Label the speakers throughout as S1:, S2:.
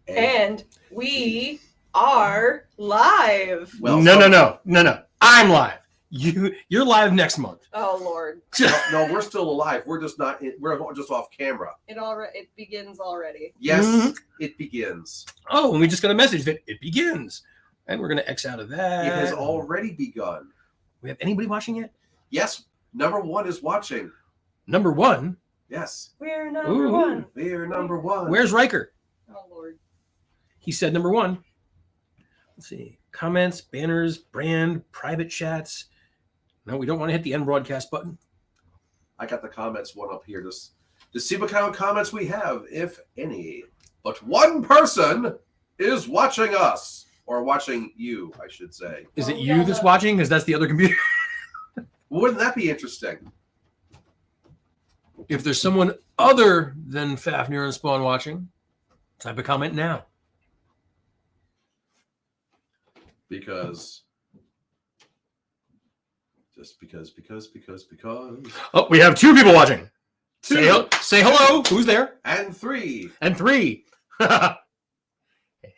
S1: And we are live.
S2: Well, no. I'm live. You're live next month.
S1: Oh Lord.
S3: No, we're still alive. We're just not. We're just off camera.
S1: It begins already.
S3: Yes, It begins.
S2: Oh, and we just got a message that it begins, and we're gonna X out of that.
S3: It has already begun.
S2: We have anybody watching yet?
S3: Yes, number one is watching.
S2: Number one.
S3: Yes,
S1: We're number one.
S3: we're number one.
S2: Where's Riker?
S1: Oh Lord.
S2: He said number one. Let's see. Comments, banners, brand, private chats. No, we don't want to hit the end broadcast button.
S3: I got the comments one up here to see what kind of comments we have, if any. But one person is watching us, or watching you, I should say.
S2: Is it you that's watching? Because that's the other computer.
S3: Wouldn't that be interesting?
S2: If there's someone other than Fafnir and Spawn watching, type a comment now.
S3: Because. Because.
S2: Oh, we have two people watching.
S3: Two.
S2: Say hello. Who's there?
S3: And three.
S2: And three.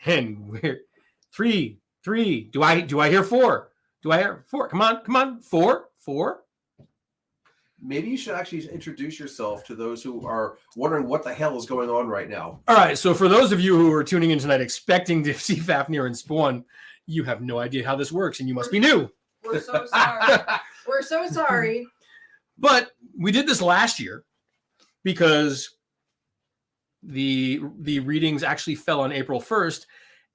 S2: And we're three. Do I hear four? Do I hear four? Come on. Four.
S3: Maybe you should actually introduce yourself to those who are wondering what the hell is going on right now.
S2: All right. So for those of you who are tuning in tonight expecting to see Fafnir and Spawn, you have no idea how this works, and you must be new.
S1: We're so sorry. We're so sorry.
S2: But we did this last year because the readings actually fell on April 1st,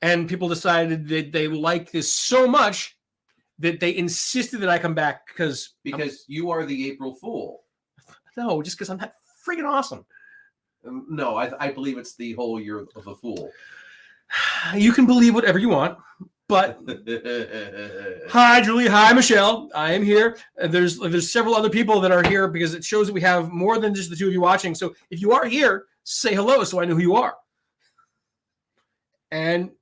S2: and people decided that they liked this so much that they insisted that I come back because
S3: you are the April Fool.
S2: No, just because I'm that friggin' awesome.
S3: No, I believe it's the whole year of the Fool.
S2: You can believe whatever you want. But hi, Julie. Hi, Michelle. I am here. There's several other people that are here because it shows that we have more than just the two of you watching. So if you are here, say hello so I know who you are. And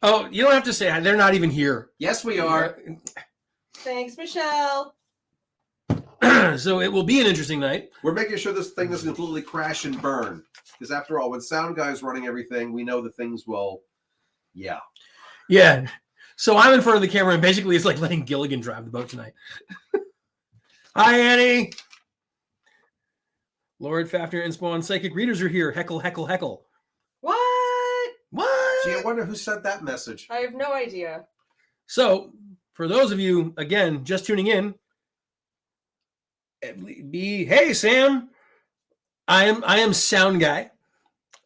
S2: oh, you don't have to say they're not even here.
S3: Yes, we are.
S1: Thanks, Michelle.
S2: So it will be an interesting night.
S3: We're making sure this thing doesn't completely crash and burn. Because after all, when Sound Guy's running everything, we know that things will, yeah.
S2: So I'm in front of the camera, and basically it's like letting Gilligan drive the boat tonight. Hi, Annie. Lord Fafnir and Spawn psychic readers are here. Heckle.
S1: What?
S3: Gee, I wonder who sent that message.
S1: I have no idea.
S2: So for those of you, again, just tuning in, hey, Sam. I am Sound Guy.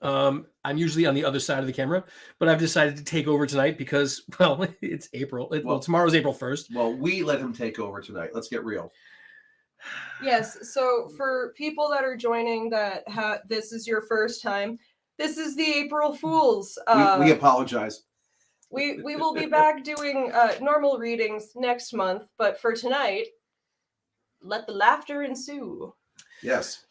S2: I'm usually on the other side of the camera, but I've decided to take over tonight because, well, it's April. Tomorrow's April 1st.
S3: Well, we let him take over tonight. Let's get real.
S1: Yes. So for people that are joining this is your first time, this is the April Fools.
S3: We apologize.
S1: We will be back doing normal readings next month, but for tonight, let the laughter ensue.
S3: Yes.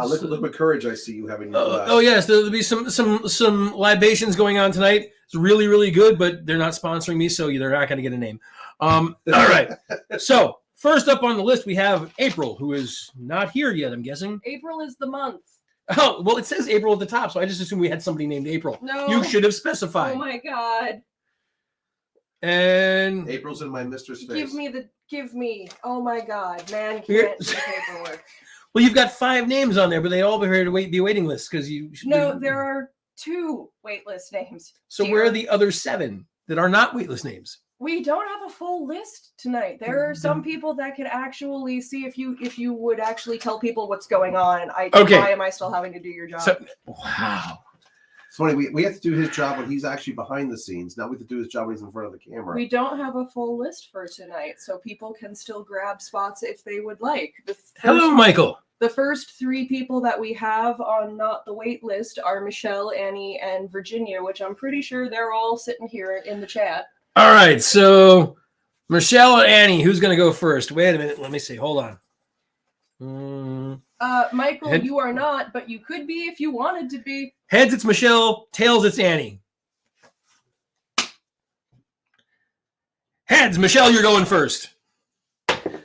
S3: Liquid courage. I see you having.
S2: Oh yes, there'll be some libations going on tonight. It's really, really good, but they're not sponsoring me, so they're not going to get a name. All right. So first up on the list, we have April, who is not here yet. I'm guessing
S1: April is the month.
S2: Oh well, it says April at the top, so I just assumed we had somebody named April.
S1: No,
S2: you should have specified.
S1: Oh my God.
S2: And
S3: April's in my mistress face.
S1: Give me. Oh my God, man, can't do paperwork.
S2: Well, you've got 5 names on there, but they all be waiting lists because you.
S1: No, there are 2 waitlist names.
S2: So where are the other 7 that are not waitlist names?
S1: We don't have a full list tonight. There are some people that could actually see if you would actually tell people what's going on.
S2: Okay.
S1: Why am I still having to do your job?
S2: Wow.
S3: It's funny. We have to do his job when he's actually behind the scenes. Now we have to do his job when he's in front of the camera.
S1: We don't have a full list for tonight, so people can still grab spots if they would like.
S2: Hello, Michael.
S1: The first 3 people that we have on not the wait list are Michelle, Annie, and Virginia, which I'm pretty sure they're all sitting here in the chat.
S2: All right, so Michelle or Annie, who's going to go first? Wait a minute. Let me see. Hold on.
S1: Michael, you are not, but you could be if you wanted to be.
S2: Heads, it's Michelle. Tails, it's Annie. Heads, Michelle, you're going first.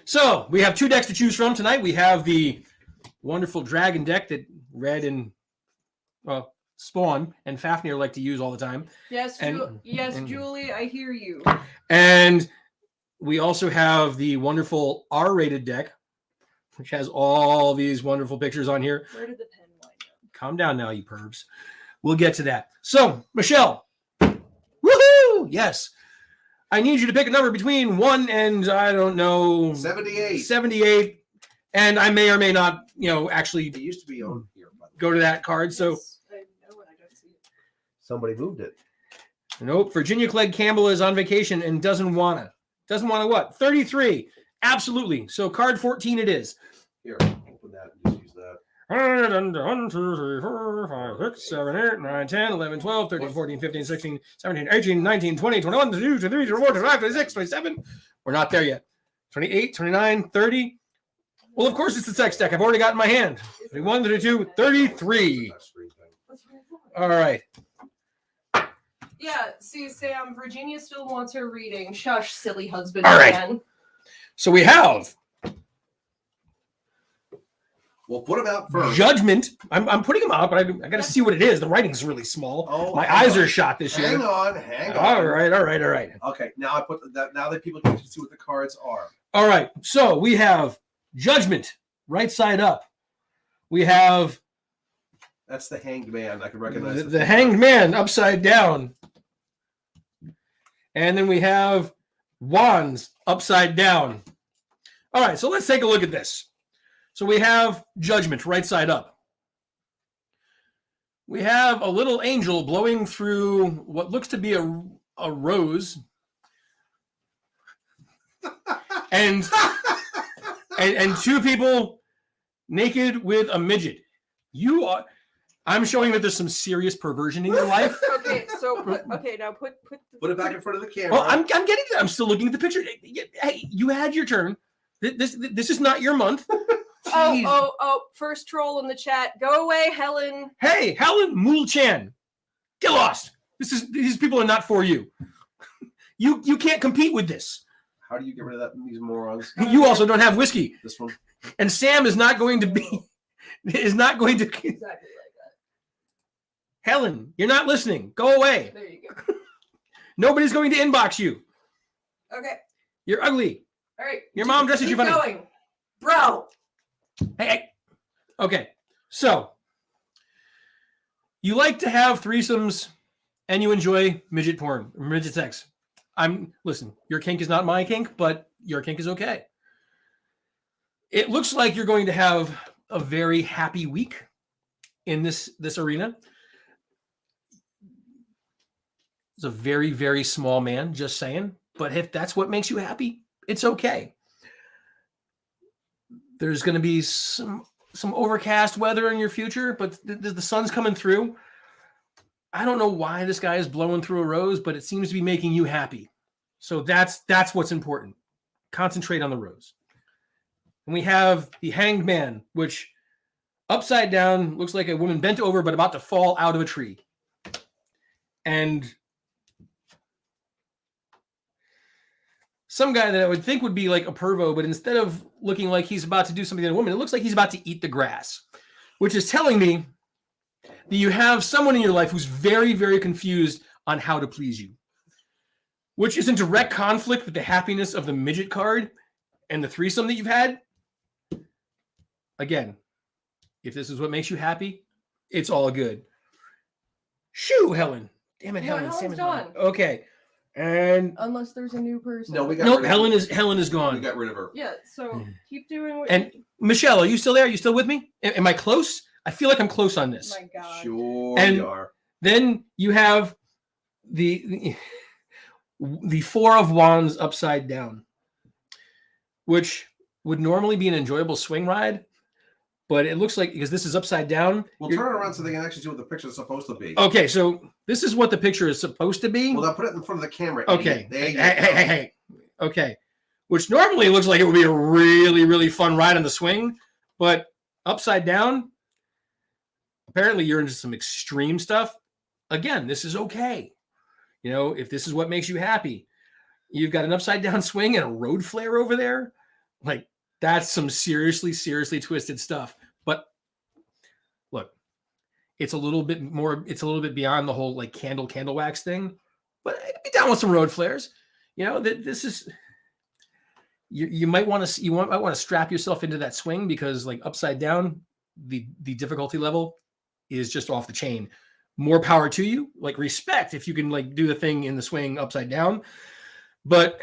S2: So we have 2 decks to choose from tonight. We have the wonderful dragon deck that Red and Spawn and Fafnir like to use all the time.
S1: Yes,
S2: And- and-
S1: Julie, I hear you.
S2: And we also have the wonderful R-rated deck, which has all these wonderful pictures on here.
S1: Where did the pen wind up?
S2: Calm down now, you pervs. We'll get to that. So, Michelle. Woohoo! Yes. I need you to pick a number between 1 and, I don't know,
S3: 78.
S2: 78. And I may or may not, actually
S3: It used to be on here. By the way.
S2: go to that card. So,
S1: Yes, I know and I don't see it.
S3: Somebody moved it.
S2: nope. Virginia Clegg Campbell is on vacation and doesn't wanna. Doesn't wanna what? 33. Absolutely. So, card 14 it is.
S3: Here, open that and just use that.
S2: 1, 2, 3, 4, 5, 6, 7, 8, 9, 10, 11, 12, 13, 14, 15, 16, 17, 18, 19, 20, 21, 22, 23, 24, 25, 26, 27. We're not there yet. 28, 29, 30. Well, of course, it's the sex deck. I've already got it in my hand. 31, 32, 33.
S3: That screen thing.
S1: What's wrong with it?
S2: All right.
S1: Yeah, see, Sam, Virginia still wants her reading. Shush, silly husband.
S2: All right.
S1: Man.
S2: So we have
S3: We'll put them out first.
S2: Judgment. I'm putting them out, but I got to see what it is. The writing's really small.
S3: Oh,
S2: My
S3: hang
S2: eyes
S3: on.
S2: are shot this year.
S3: Hang on, hang on.
S2: All right.
S3: Okay, now I put that. Now that people can see what the cards are.
S2: All right. So we have Judgment, right side up. We have
S3: That's the Hanged Man. I can recognize
S2: the Hanged Man upside down. And then we have Wands upside down. All right, so let's take a look at this. So we have Judgment right side up. We have a little angel blowing through what looks to be a rose. And two people naked with a midget. I'm showing that there's some serious perversion in your life.
S1: Okay, so now put
S3: Put it back in front of the camera.
S2: Well, I'm getting to that. I'm still looking at the picture. Hey, you had your turn. This is not your month. Jeez.
S1: Oh, first troll in the chat. Go away, Helen.
S2: Hey, Helen Mool-Chan, get lost. These people are not for you. You can't compete with this.
S3: How do you get rid of that? These morons.
S2: You also don't have whiskey.
S3: This one.
S2: And Sam is not going to
S1: Exactly like that.
S2: Helen, you're not listening. Go away.
S1: There you go.
S2: Nobody's going to inbox you.
S1: Okay.
S2: You're ugly.
S1: All right.
S2: Your mom dresses you
S1: Keep
S2: funny.
S1: going. Bro.
S2: Hey. Okay. So you like to have threesomes and you enjoy midget porn, midget sex. Listen, your kink is not my kink, but your kink is okay. It looks like you're going to have a very happy week in this arena. It's a very, very small man, just saying. But if that's what makes you happy, it's okay. There's going to be some overcast weather in your future, but the sun's coming through. I don't know why this guy is blowing through a rose, but it seems to be making you happy. So that's what's important. Concentrate on the rose. And we have the Hanged Man, which upside down looks like a woman bent over but about to fall out of a tree. And some guy that I would think would be like a pervo, but instead of looking like he's about to do something to a woman, it looks like he's about to eat the grass, which is telling me that you have someone in your life who's very, very confused on how to please you, which is in direct conflict with the happiness of the midget card and the threesome that you've had. Again, if this is what makes you happy, it's all good. Shoo, Helen. Damn it,
S1: No,
S2: Helen.
S1: Helen's
S2: Sam is
S1: gone.
S2: gone. Okay. And
S1: Unless there's a new person.
S3: No, we got
S2: nope,
S3: rid of
S2: Helen
S3: her.
S2: is
S3: We
S2: gone.
S3: got rid of her.
S1: Yeah, so keep doing what
S2: And Michelle, are you still there? Are you still with me? Am I close? I feel like I'm close on this.
S1: my God.
S3: Sure
S2: And-
S3: you are.
S2: Then you have the Four of Wands upside down, which would normally be an enjoyable swing ride, but it looks like because this is upside down.
S3: We'll
S2: you're-
S3: turn it around so they can actually see what the picture is supposed to be.
S2: Okay, so this is what the picture is supposed to be.
S3: Well, now put it in front of the camera.
S2: Okay.
S3: idiot. There you
S2: Hey.
S3: go.
S2: Okay. Which normally looks like it would be a really, really fun ride on the swing, but upside down, apparently you're into some extreme stuff. Again, this is okay. You know, if this is what makes you happy, you've got an upside down swing and a road flare over there. Like, that's some seriously, seriously twisted stuff. But look, it's a little bit beyond the whole like candle wax thing. But I'd be down with some road flares. You know, this is you might want to strap yourself into that swing because like upside down, the difficulty level is just off the chain. More power to you. Like respect if you can like do the thing in the swing upside down. But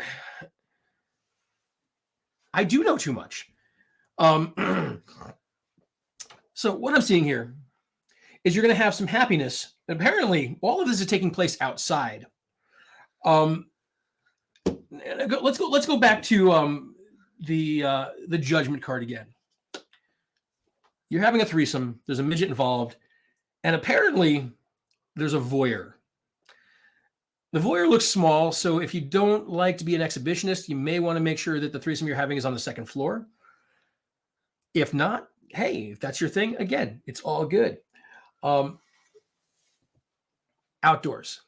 S2: I do know too much. So what I'm seeing here is you're going to have some happiness. Apparently, all of this is taking place outside. Let's go back to the judgment card again. You're having a threesome. There's a midget involved, and apparently there's a voyeur. The voyeur looks small, so if you don't like to be an exhibitionist, you may want to make sure that the threesome you're having is on the second floor. If not, hey, if that's your thing, again, it's all good. Outdoors.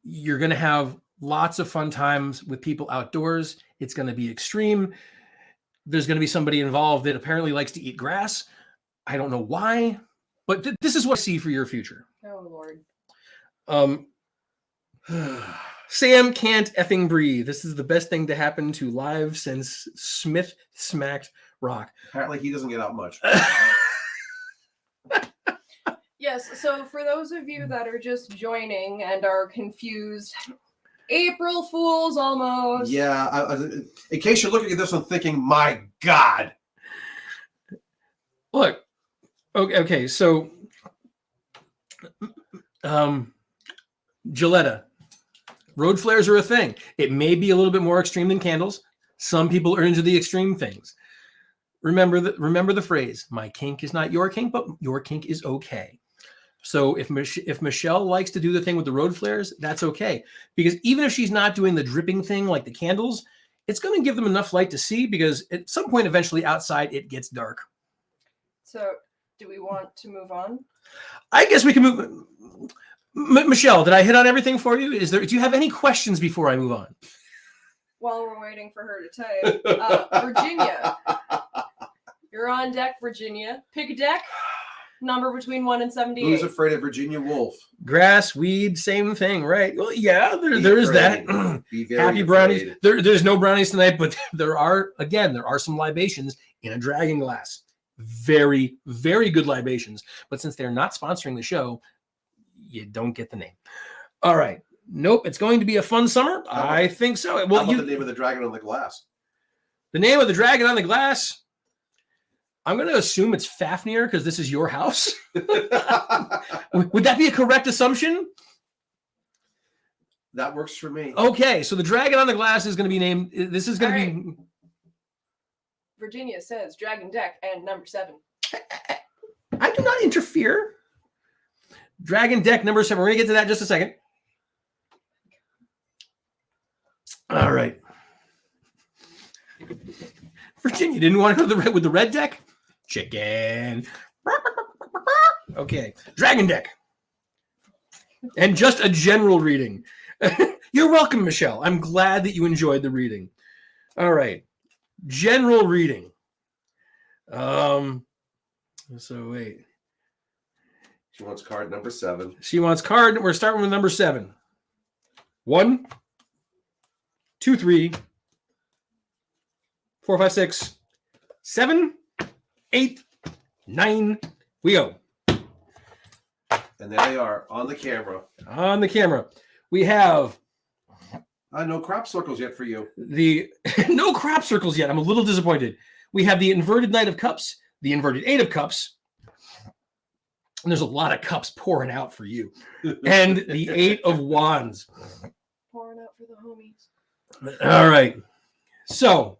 S2: You're going to have lots of fun times with people outdoors. It's going to be extreme. There's going to be somebody involved that apparently likes to eat grass. I don't know why, but this is what I see for your future.
S1: Oh, Lord.
S2: Sam can't effing breathe. This is the best thing to happen to live since Smith smacked Rock.
S3: Apparently he doesn't get out much.
S1: Yes, so for those of you that are just joining and are confused, April Fools almost.
S3: Yeah, in case you're looking at this and thinking, my God.
S2: Look, okay, so Gilletta. Road flares are a thing. It may be a little bit more extreme than candles. Some people are into the extreme things. Remember the phrase, my kink is not your kink, but your kink is okay. So if Michelle likes to do the thing with the road flares, that's okay. Because even if she's not doing the dripping thing like the candles, it's going to give them enough light to see because at some point eventually outside it gets dark.
S1: So do we want to move on?
S2: I guess we can move. Michelle, did I hit on everything for you? Do you have any questions before I move on?
S1: While we're waiting for her to type, Virginia. You're on deck, Virginia. Pick a deck. Number between 1 and 78.
S3: Who's afraid of Virginia Woolf?
S2: Grass, weed, same thing, right? Well, yeah, there is that. Happy
S3: afraid.
S2: brownies. There's no brownies tonight, but there are some libations in a dragon glass. Very, very good libations. But since they're not sponsoring the show, you don't get the name. All right. Nope. It's going to be a fun summer. I think so.
S3: Well, how about the name of the dragon on the glass?
S2: The name of the dragon on the glass? I'm going to assume it's Fafnir because this is your house. Would that be a correct assumption?
S3: That works for me.
S2: Okay. So the dragon on the glass is going to be named. This is going to be.
S1: Virginia says dragon deck and number 7.
S2: I do not interfere. Dragon deck number 7. We're going to get to that in just a second. All right. Virginia didn't want to go with the red deck? Chicken. Okay. Dragon deck. And just a general reading. You're welcome, Michelle. I'm glad that you enjoyed the reading. All right. General reading. So wait.
S3: She wants card number 7.
S2: She wants card. We're starting with number 7. 1, 2, 3, 4, 5, 6, 7, 8, 9. We go.
S3: And there they are on the camera.
S2: On the camera. We have
S3: no crop circles yet for you.
S2: No crop circles yet. I'm a little disappointed. We have the inverted Knight of Cups, the inverted 8 of Cups. And there's a lot of cups pouring out for you. And the 8 of Wands.
S1: Pouring out for the homies.
S2: All right. So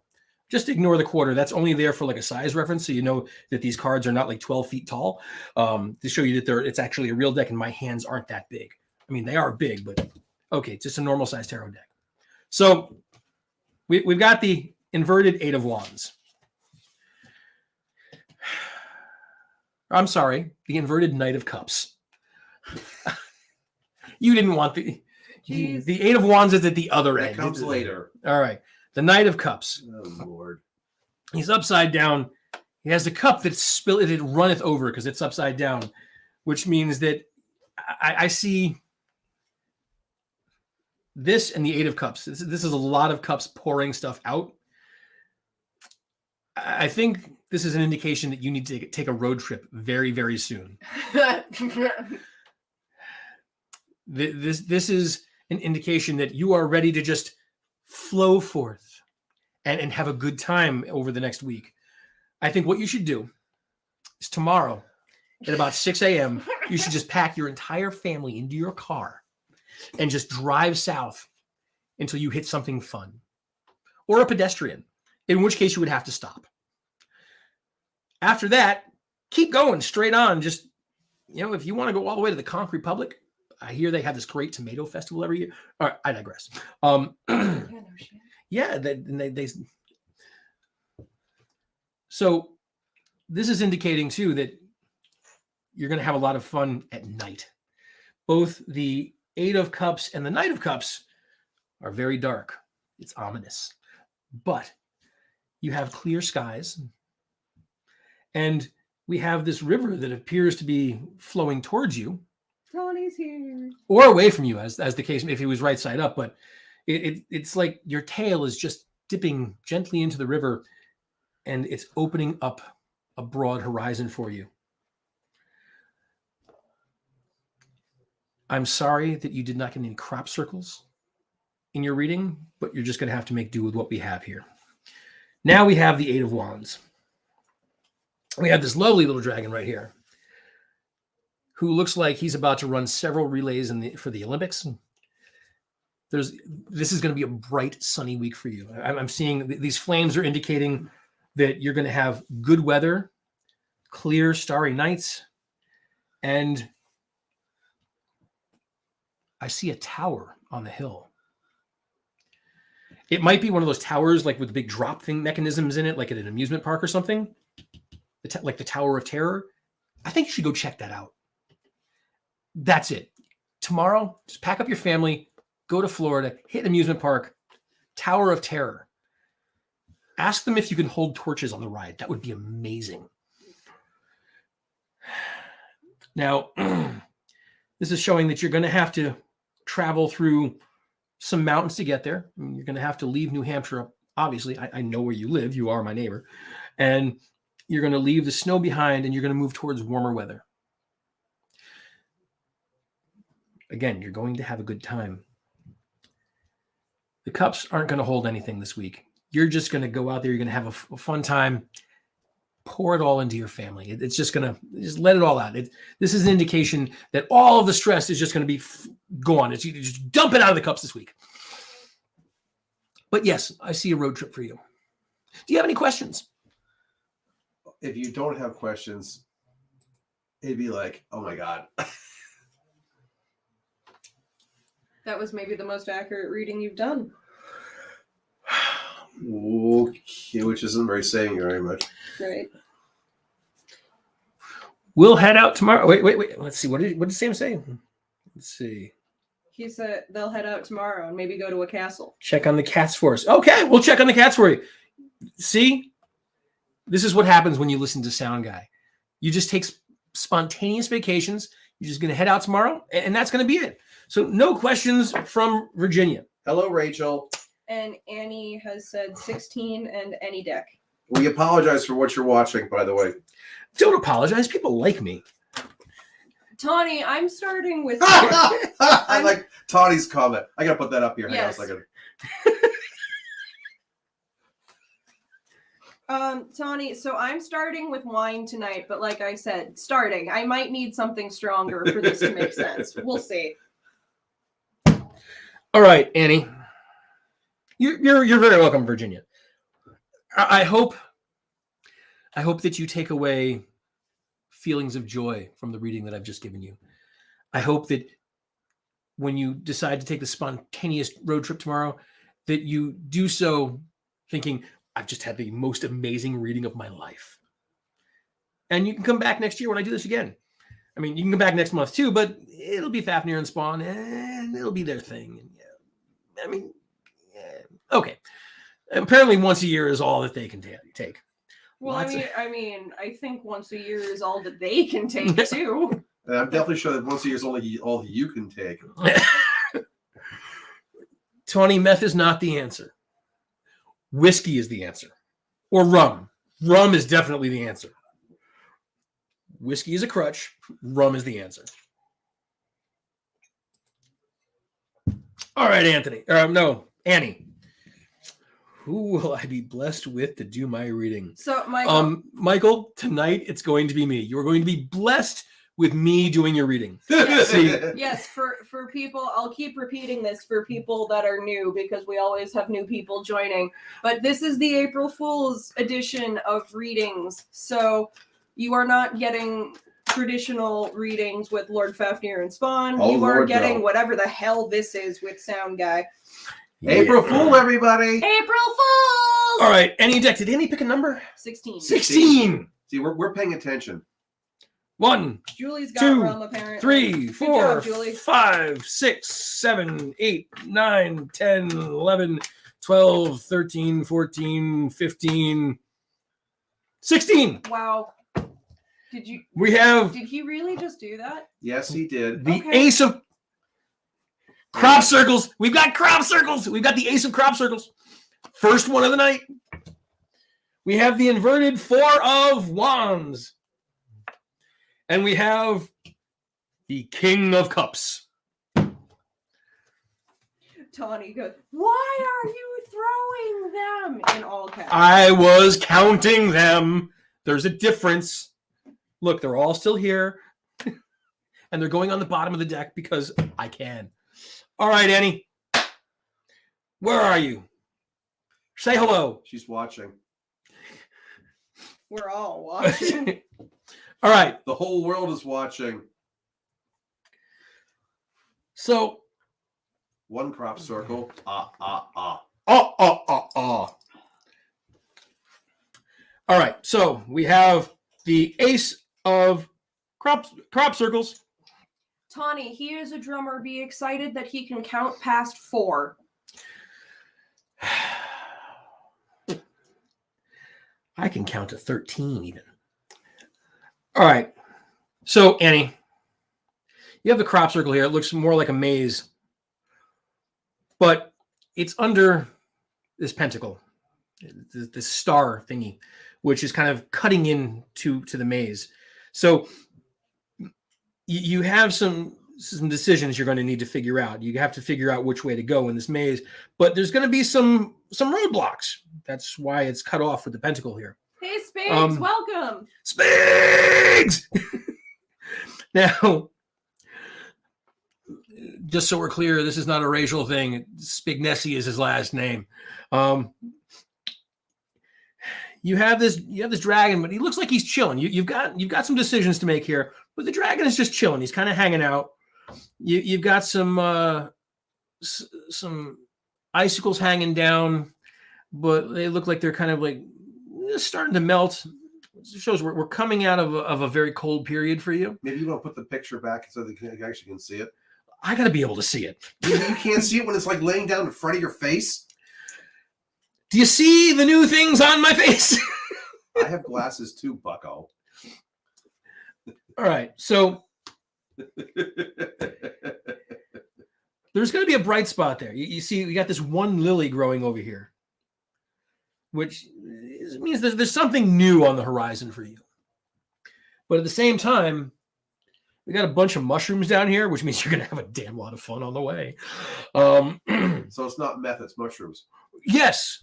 S2: just ignore the quarter. That's only there for like a size reference. So you know that these cards are not like 12 feet tall. To show you that it's actually a real deck and my hands aren't that big. I mean, they are big, but okay. It's just a normal size tarot deck. So we've got the inverted 8 of Wands. I'm sorry, the inverted Knight of Cups. You didn't want the 8 of Wands is at the other end.
S3: It comes later.
S2: All right. The Knight of Cups.
S3: Oh, Lord.
S2: He's upside down. He has the cup that it runneth over because it's upside down, which means that I see this and the Eight of Cups. This is a lot of cups pouring stuff out. I think this is an indication that you need to take a road trip very, very soon. This is an indication that you are ready to just flow forth and have a good time over the next week. I think what you should do is tomorrow at about 6 a.m., you should just pack your entire family into your car and just drive south until you hit something fun or a pedestrian, in which case you would have to stop. After that, keep going straight on. Just, if you want to go all the way to the Conch Republic, I hear they have this great tomato festival every year. All right, I digress. Yeah, they so this is indicating too that you're going to have a lot of fun at night. Both the Eight of Cups and the Knight of Cups are very dark. It's ominous. But you have clear skies. And we have this river that appears to be flowing towards you.
S1: Tony's here.
S2: Or away from you, as the case, if he was right side up. But it's like your tail is just dipping gently into the river, and it's opening up a broad horizon for you. I'm sorry that you did not get any crop circles in your reading, but you're just going to have to make do with what we have here. Now we have the Eight of Wands. We have this lovely little dragon right here who looks like he's about to run several relays for the Olympics. This is going to be a bright, sunny week for you. I'm seeing these flames are indicating that you're going to have good weather, clear, starry nights, and I see a tower on the hill. It might be one of those towers like with big drop thing mechanisms in it, like at an amusement park or something, like the Tower of Terror. I think you should go check that out. That's it. Tomorrow, just pack up your family, go to Florida, hit an amusement park, Tower of Terror. Ask them if you can hold torches on the ride. That would be amazing. Now, this is showing that you're going to have to travel through some mountains to get there. I mean, you're going to have to leave New Hampshire. Obviously, I know where you live. You are my neighbor. And you're going to leave the snow behind and you're going to move towards warmer weather. Again, you're going to have a good time. The cups aren't going to hold anything this week. You're just going to go out there. You're going to have a fun time. Pour it all into your family. It's just going to just let it all out. This is an indication that all of the stress is just going to be gone. You just dump it out of the cups this week. But yes, I see a road trip for you. Do you have any questions?
S3: If you don't have questions, it'd be like, oh my God.
S1: That was maybe the most accurate reading you've done.
S3: Okay, which isn't very saying very much.
S1: Right.
S2: We'll head out tomorrow. Wait. Let's see. What did Sam say? Let's see.
S1: He said they'll head out tomorrow and maybe go to a castle.
S2: Check on the cats for us. Okay, we'll check on the cats for you. See? This is what happens when you listen to Sound Guy. You just take spontaneous vacations. You're just going to head out tomorrow, and that's going to be it. So no questions from Virginia.
S3: Hello, Rachel.
S1: And Annie has said 16 and any deck.
S3: We apologize for what you're watching, by the way.
S2: Don't apologize. People like me.
S1: Tawny, I'm starting with...
S3: I like Tawny's comment. I got to put that up here.
S1: Yes.
S3: Hang on a second.
S1: Tawny, so I'm starting with wine tonight, but like I said, I might need something stronger for this to make sense. We'll see.
S2: All right, Annie. You're very welcome, Virginia. I hope that you take away feelings of joy from the reading that I've just given you. I hope that when you decide to take the spontaneous road trip tomorrow, that you do so thinking, I've just had the most amazing reading of my life. And you can come back next year when I do this again. I mean, you can come back next month too, but it'll be Fafnir and Spawn, and it'll be their thing. And yeah, I mean, yeah. Okay. Apparently once a year is all that they can take.
S1: Well,
S2: Lots of-
S1: I think once a year is all that they can take too.
S3: And I'm definitely sure that once a year is only all you can take.
S2: Tawny, meth is not the answer. Whiskey is the answer. Or rum. Rum is definitely the answer. Whiskey is a crutch. Rum is the answer. All right, Anthony. No, Annie. Who will I be blessed with to do my reading?
S1: So, Michael.
S2: Michael, tonight it's going to be me. You are going to be blessed with me doing your reading.
S1: Yes.
S2: See,
S1: Yes, for people, I'll keep repeating this for people that are new because we always have new people joining. But this is the April Fool's edition of readings. So you are not getting traditional readings with Lord Fafnir and Spawn.
S3: Oh,
S1: you are
S3: Lord,
S1: getting
S3: no.
S1: whatever the hell this is with Sound Guy.
S3: April Fool, everybody.
S1: April Fools!
S2: All right, Annie Deck, did Annie pick a number?
S1: 16.
S2: 16.
S3: See, we're paying attention.
S2: 1,
S1: Julie's got
S2: 2,
S1: rum, apparently.
S2: 3,
S1: Good
S2: 4,
S1: job, Julie.
S2: 5, 6, 7, 8, 9, 10, 11, 12, 13, 14, 15, 16.
S1: Wow. Did he really just do that?
S3: Yes, he did.
S2: The
S1: Okay.
S2: ace of crop circles. We've got crop circles. We've got the ace of crop circles. First one of the night. We have the inverted 4 of wands. And we have the king of cups.
S1: Tawny goes, why are you throwing them? In all caps.
S2: I was counting them. There's a difference. Look, they're all still here. And they're going on the bottom of the deck because I can. All right, Annie. Where are you? Say hello.
S3: She's watching.
S1: We're all watching.
S2: All right.
S3: The whole world is watching.
S2: So,
S3: One crop circle.
S2: all right. So we have the ace of crop circles.
S1: Tawny, he is a drummer. Be excited that he can count past 4.
S2: I can count to 13 even. All right. So, Annie, you have the crop circle here. It looks more like a maze, but it's under this pentacle, this star thingy, which is kind of cutting into the maze. So you have some decisions you're going to need to figure out. You have to figure out which way to go in this maze, but there's going to be some roadblocks. That's why it's cut off with the pentacle here.
S1: Hey, Spades, welcome.
S2: Spigs! Now, just so we're clear, this is not a racial thing. Spignesi is his last name. You have this dragon, but he looks like he's chilling. You've got some decisions to make here, but the dragon is just chilling. He's kind of hanging out. You've got some icicles hanging down, but they look like they're kind of like starting to melt. It shows we're coming out of a very cold period for you.
S3: Maybe you want to put the picture back so that you actually can see it.
S2: I got to be able to see it.
S3: You can't see it when it's like laying down in front of your face.
S2: Do you see the new things on my face?
S3: I have glasses too, bucko.
S2: All right. So there's going to be a bright spot there. You see, we got this one lily growing over here, which means there's something new on the horizon for you. But at the same time, we got a bunch of mushrooms down here, which means you're going to have a damn lot of fun on the way.
S3: So it's not meth, it's mushrooms.
S2: Yes,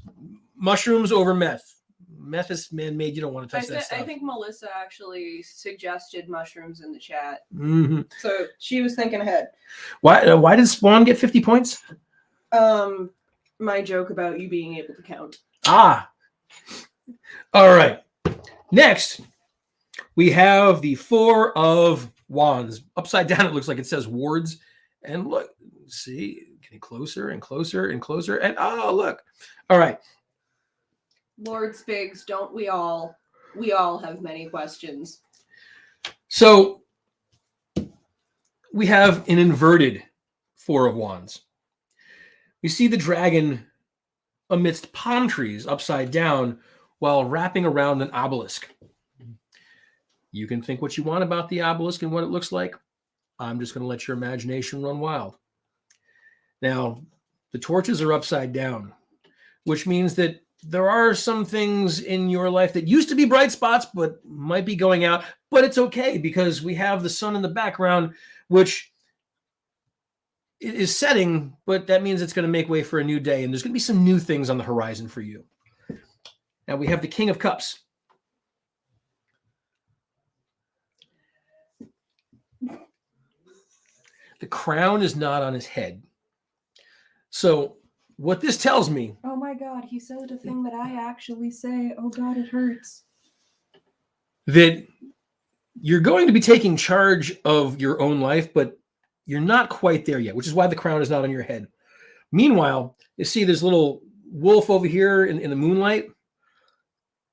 S2: mushrooms over meth. Meth is man-made. You don't want to touch that stuff.
S1: I think Melissa actually suggested mushrooms in the chat.
S2: Mm-hmm.
S1: So she was thinking ahead.
S2: Why did Spawn get 50 points?
S1: My joke about you being able to count.
S2: Ah. All right. Next, we have the 4 of wands. Upside down, it looks like it says wards. And look, see, getting closer and closer and closer. And oh, look. All right.
S1: Lord Spigs, don't we all? We all have many questions.
S2: So we have an inverted 4 of wands. We see the dragon amidst palm trees upside down while wrapping around an obelisk. You can think what you want about the obelisk and what it looks like. I'm just going to let your imagination run wild. Now, the torches are upside down, which means that there are some things in your life that used to be bright spots, but might be going out. But it's okay because we have the sun in the background, which is setting, but that means it's going to make way for a new day. And there's going to be some new things on the horizon for you. Now we have the King of Cups. The crown is not on his head. So what this tells me...
S1: Oh my God, he said a thing that I actually say. Oh God, it hurts.
S2: That you're going to be taking charge of your own life, but you're not quite there yet, which is why the crown is not on your head. Meanwhile, you see this little wolf over here in the moonlight.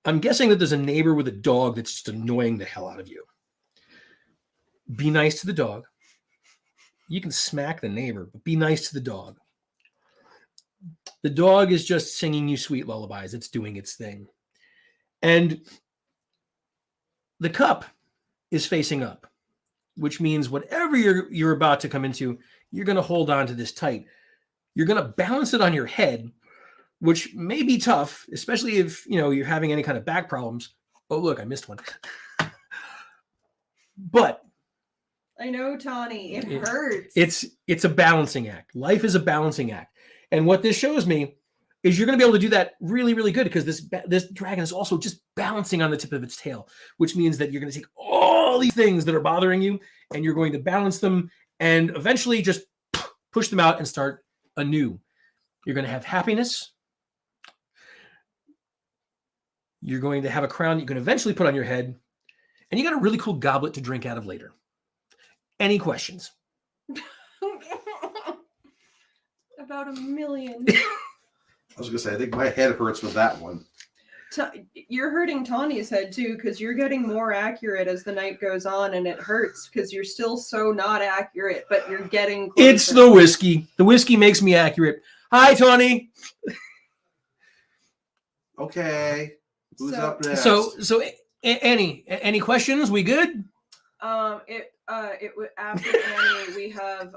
S2: I'm guessing that there's a neighbor with a dog that's just annoying the hell out of you. Be nice to the dog. You can smack the neighbor, but be nice to the dog. The dog is just singing you sweet lullabies. It's doing its thing. And the cup is facing up, which means whatever you're about to come into, you're going to hold on to this tight. You're going to balance it on your head, which may be tough, especially if you're having any kind of back problems. Oh, look, I missed one. But
S1: I know, Tawny, it hurts.
S2: It's a balancing act. Life is a balancing act. And what this shows me is you're going to be able to do that really, really good because this dragon is also just balancing on the tip of its tail, which means that you're going to take all these things that are bothering you and you're going to balance them and eventually just push them out and start anew. You're going to have happiness. You're going to have a crown you can eventually put on your head, and you got a really cool goblet to drink out of later. Any questions?
S1: About 1 million.
S3: I was going to say, I think my head hurts with that one.
S1: You're hurting Tawny's head too, because you're getting more accurate as the night goes on, and it hurts because you're still so not accurate, but you're getting closer.
S2: It's the whiskey. The whiskey makes me accurate. Hi, Tawny.
S3: Okay. Who's up next?
S2: So any questions? We good?
S1: After Annie, we have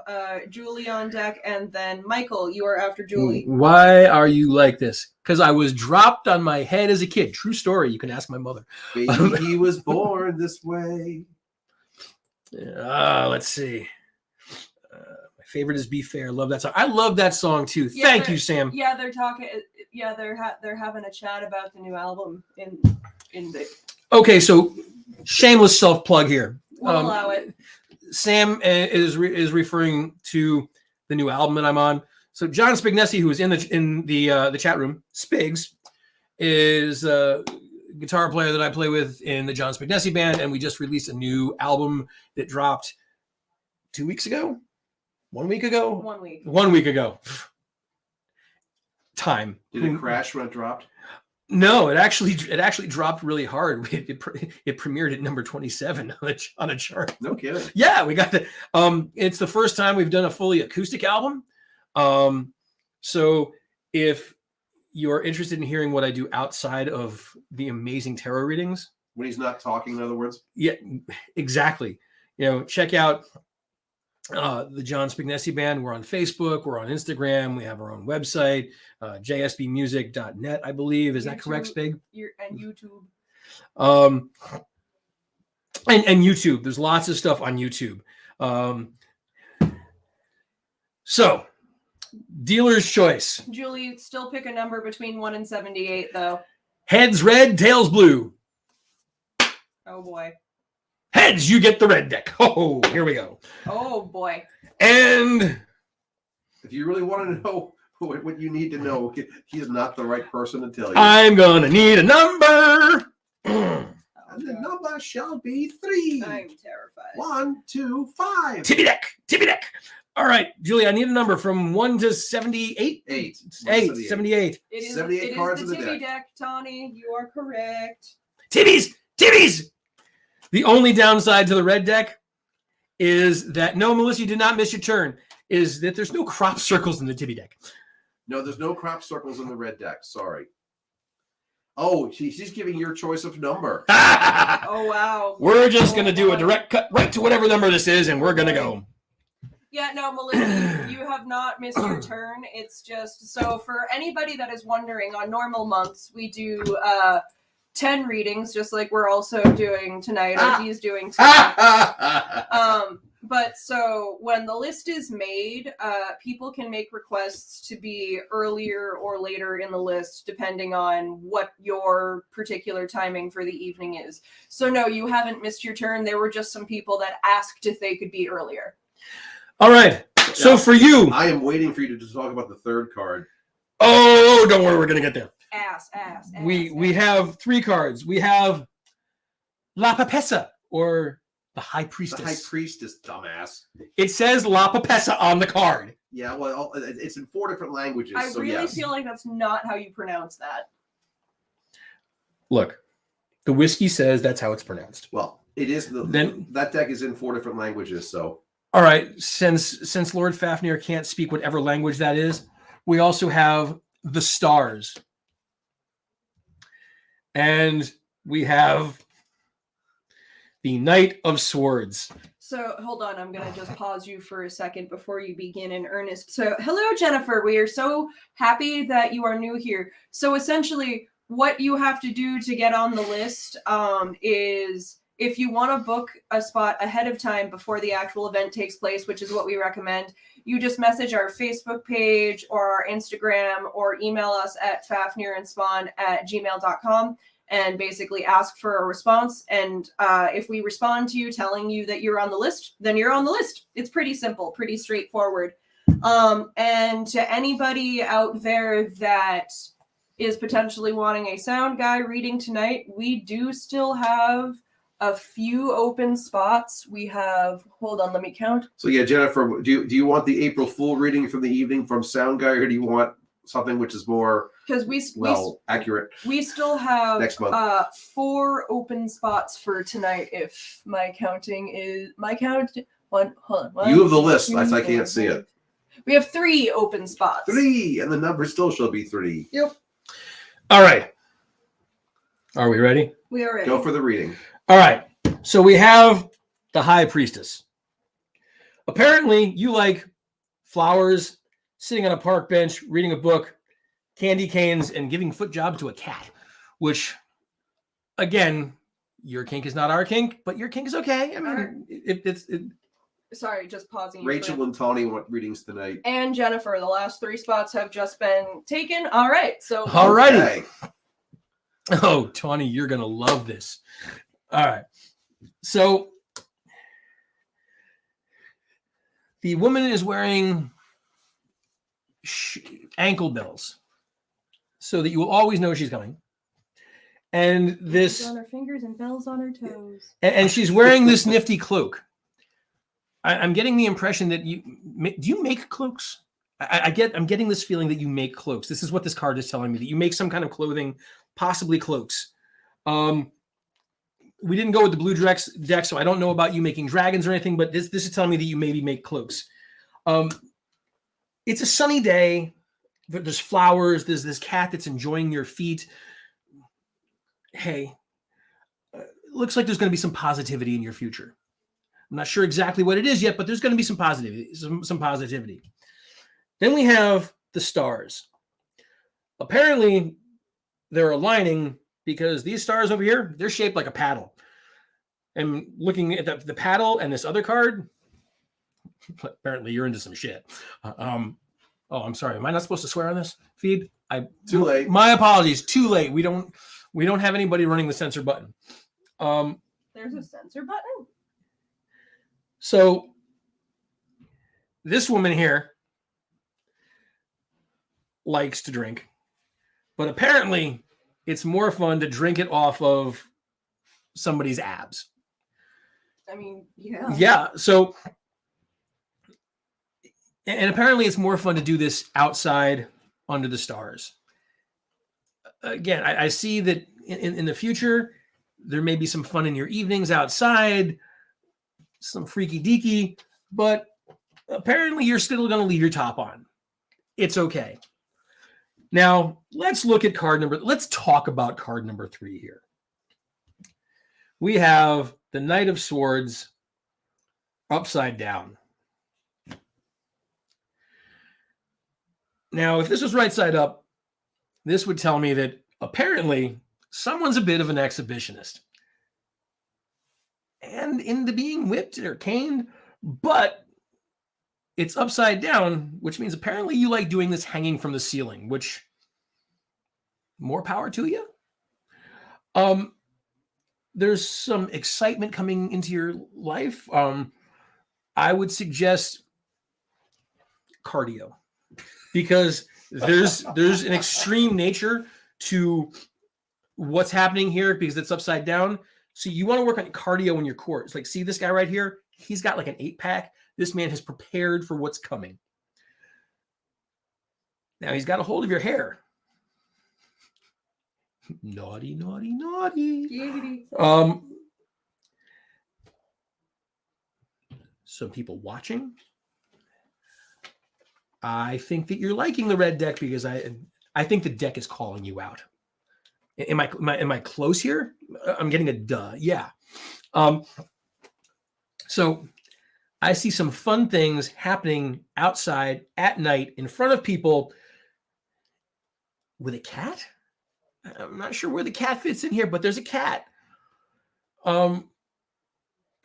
S1: Julie on deck, and then Michael. You are after Julie.
S2: Why are you like this? Because I was dropped on my head as a kid. True story. You can ask my mother.
S3: Baby, he was born this way.
S2: Let's see. My favorite is "Be Fair." Love that song. I love that song too.
S1: Yeah,
S2: Thank you, Sam.
S1: Yeah, they're talking. Yeah, they're having a chat about the new album in the.
S2: Okay, so shameless self plug here.
S1: We'll allow it.
S2: Sam is referring to the new album that I'm on. So John Spignesi, who is in the chat room, Spigs, is a guitar player that I play with in the John Spignesi band, and we just released a new album that dropped 2 weeks ago, 1 week ago,
S1: 1 week,
S2: 1 week ago. Time.
S3: Did it crash when it dropped?
S2: No, it actually dropped really hard. It premiered at number 27 on a chart.
S3: No kidding.
S2: Yeah, we got the. It's the first time we've done a fully acoustic album. So if you're interested in hearing what I do outside of the amazing tarot readings,
S3: When he's not talking, in other words.
S2: yeah, exactly. Check out the John Spignesi Band. We're on Facebook. We're on Instagram. We have our own website, jsbmusic.net, I believe. Is that correct, Spig?
S1: And YouTube.
S2: And YouTube. There's lots of stuff on YouTube. So, dealer's choice.
S1: Julie, still pick a number between 1 and 78, though.
S2: Heads red, tails blue.
S1: Oh boy.
S2: Heads, you get the red deck. Oh, here we go.
S1: Oh boy.
S2: And
S3: if you really want to know what you need to know, he is not the right person to tell you.
S2: I'm gonna need a number.
S3: And the number shall be 3.
S1: I'm terrified.
S3: 1, 2, 5.
S2: Tippy deck. All right, Julie, I need a number from 1 to 78.
S3: 8.
S2: 78.
S1: It is
S3: 78 cards in the
S1: Tibby
S3: deck.
S1: deck, Tawny. You are correct.
S2: Tibbies. The only downside to the red deck is that, no, Melissa, you did not miss your turn, is that there's no crop circles in the Tibby deck.
S3: No, there's no crop circles in the red deck. Sorry. Oh, she's giving your choice of number.
S1: Oh wow.
S2: We're just going to do a direct cut right to whatever number this is, and we're going to go.
S1: Yeah, no, Melissa, you have not missed your turn. It's just, so for anybody that is wondering, on normal months, we do 10 readings, just like we're also doing tonight, or he's doing tonight. But so when the list is made, people can make requests to be earlier or later in the list, depending on what your particular timing for the evening is. So no, you haven't missed your turn. There were just some people that asked if they could be earlier.
S2: All right. So
S3: Yeah.
S2: for you,
S3: I am waiting for you to talk about the third card.
S2: oh, don't worry, we're going to get there.
S1: Ass.
S2: We have 3 cards. We have La Papessa, or the High Priestess.
S3: The High Priestess, dumbass.
S2: It says La Papessa on the card.
S3: Yeah, well, it's in 4 different languages.
S1: I
S3: so
S1: really
S3: yes.
S1: feel like that's not how you pronounce that.
S2: Look, the whiskey says that's how it's pronounced.
S3: Well, it is. That deck is in 4 different languages, so.
S2: All right, since Lord Fafnir can't speak whatever language that is, we also have the stars. And we have the Knight of Swords.
S1: So hold on, I'm going to just pause you for a second before you begin in earnest. So hello, Jennifer. We are so happy that you are new here. So essentially, what you have to do to get on the list is, if you want to book a spot ahead of time before the actual event takes place, which is what we recommend, you just message our Facebook page or our Instagram, or email us at fafnirandspawn@gmail.com and basically ask for a response. And if we respond to you telling you that you're on the list, then you're on the list. It's pretty simple, pretty straightforward. And to anybody out there that is potentially wanting a sound guy reading tonight, we do still have a few open spots. We have, hold on, let me count.
S3: So yeah, Jennifer, do you want the April Fool reading from the evening from Sound Guy, or do you want something which is more accurate?
S1: We still have
S3: next month.
S1: 4 open spots for tonight. If my counting is one.
S3: You have the list. I can't see it.
S1: We have 3 open spots.
S3: 3, and the number still shall be 3.
S1: Yep.
S2: All right. Are we ready?
S1: We are ready.
S3: Go for the reading.
S2: All right. So we have the High Priestess. Apparently, you like flowers, sitting on a park bench, reading a book, candy canes, and giving foot jobs to a cat, which, again, your kink is not our kink, but your kink is okay. I mean, it's
S1: Sorry, just pausing.
S3: Rachel and Tawny want readings tonight.
S1: And Jennifer, the last 3 spots have just been taken. All right. So.
S2: All righty.
S3: Okay.
S2: Oh, Tawny, you're going to love this. All right. So the woman is wearing ankle bells so that you will always know she's coming. And this
S1: on her fingers and bells on her toes.
S2: And she's wearing this nifty cloak. I'm getting the impression that do you make cloaks? I'm getting this feeling that you make cloaks. This is what this card is telling me, that you make some kind of clothing, possibly cloaks. We didn't go with the blue deck, so I don't know about you making dragons or anything, but this is telling me that you maybe make cloaks. It's a sunny day. There's flowers. There's this cat that's enjoying your feet. Hey, looks like there's going to be some positivity in your future. I'm not sure exactly what it is yet, but there's going to be some positivity. Then we have the stars. Apparently, they're aligning because these stars over here, they're shaped like a paddle. And looking at the paddle and this other card, apparently you're into some shit. Oh, I'm sorry. Am I not supposed to swear on this feed?
S3: Too late.
S2: My apologies. Too late. We don't have anybody running the censor button.
S1: There's a censor button?
S2: So this woman here likes to drink, but apparently it's more fun to drink it off of somebody's abs.
S1: I mean, yeah.
S2: Yeah. So, and apparently it's more fun to do this outside under the stars. Again, I see that in the future, there may be some fun in your evenings outside, some freaky deaky, but apparently you're still going to leave your top on. It's okay. Now, let's talk about card number 3 here. We have the Knight of Swords upside down. Now, if this was right side up, this would tell me that apparently someone's a bit of an exhibitionist. And into being whipped or caned, but it's upside down, which means apparently you like doing this hanging from the ceiling, which more power to you. There's some excitement coming into your life. I would suggest cardio, because there's an extreme nature to what's happening here because it's upside down. So you want to work on cardio in your core. It's like, see this guy right here? He's got like an 8-pack. This man has prepared for what's coming. Now he's got a hold of your hair. Naughty, naughty, naughty. Some people watching. I think that you're liking the red deck because I think the deck is calling you out. Am I close here? I'm getting a duh. Yeah. So I see some fun things happening outside at night in front of people with a cat. I'm not sure where the cat fits in here, but there's a cat.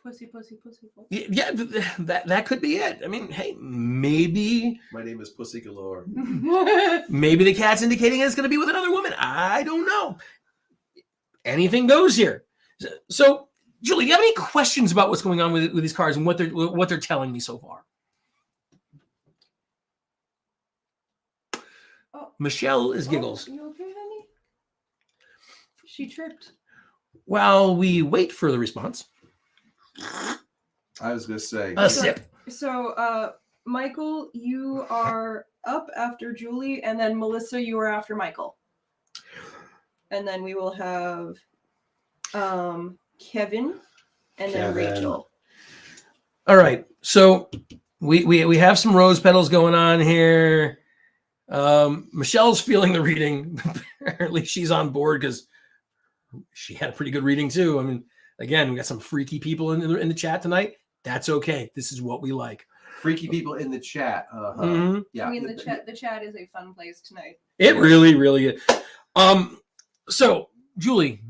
S1: Pussy, pussy, pussy, pussy.
S2: Yeah, that could be it. I mean, hey, maybe.
S3: My name is Pussy Galore.
S2: Maybe the cat's indicating it's going to be with another woman. I don't know. Anything goes here. So, Julie, do you have any questions about what's going on with these cards and what they're telling me so far?
S1: Oh.
S2: Michelle is giggles.
S1: You okay, honey? She tripped.
S2: While we wait for the response.
S3: I was going to say.
S2: A sip.
S1: So, Michael, you are up after Julie, and then Melissa, you are after Michael. And then we will have Kevin, and then Rachel.
S2: All right. So we have some rose petals going on here. Michelle's feeling the reading. Apparently she's on board because she had a pretty good reading too. I mean, again, we got some freaky people in the chat tonight. That's okay. This is what we like.
S3: Freaky people in the chat.
S2: Mm-hmm.
S3: Yeah.
S1: I mean, the chat is a fun place tonight.
S2: It really, really is. So, Julie,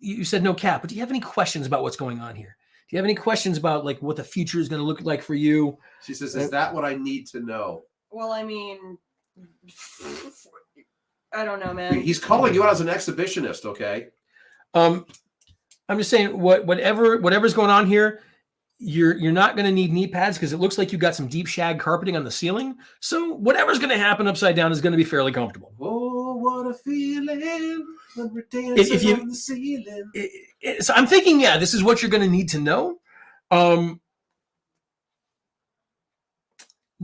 S2: you said no cat, but do you have any questions about what's going on here? Do you have any questions about like what the future is going to look like for you?
S3: She says, "Is that what I need to know?"
S1: Well, I mean, I don't know, man.
S3: He's calling you out as an exhibitionist, okay?
S2: I'm just saying, whatever's going on here, you're not going to need knee pads because it looks like you got some deep shag carpeting on the ceiling. So whatever's going to happen upside down is going to be fairly comfortable.
S3: Oh, what a feeling when we're dancing on the ceiling.
S2: So I'm thinking, yeah, this is what you're going to need to know.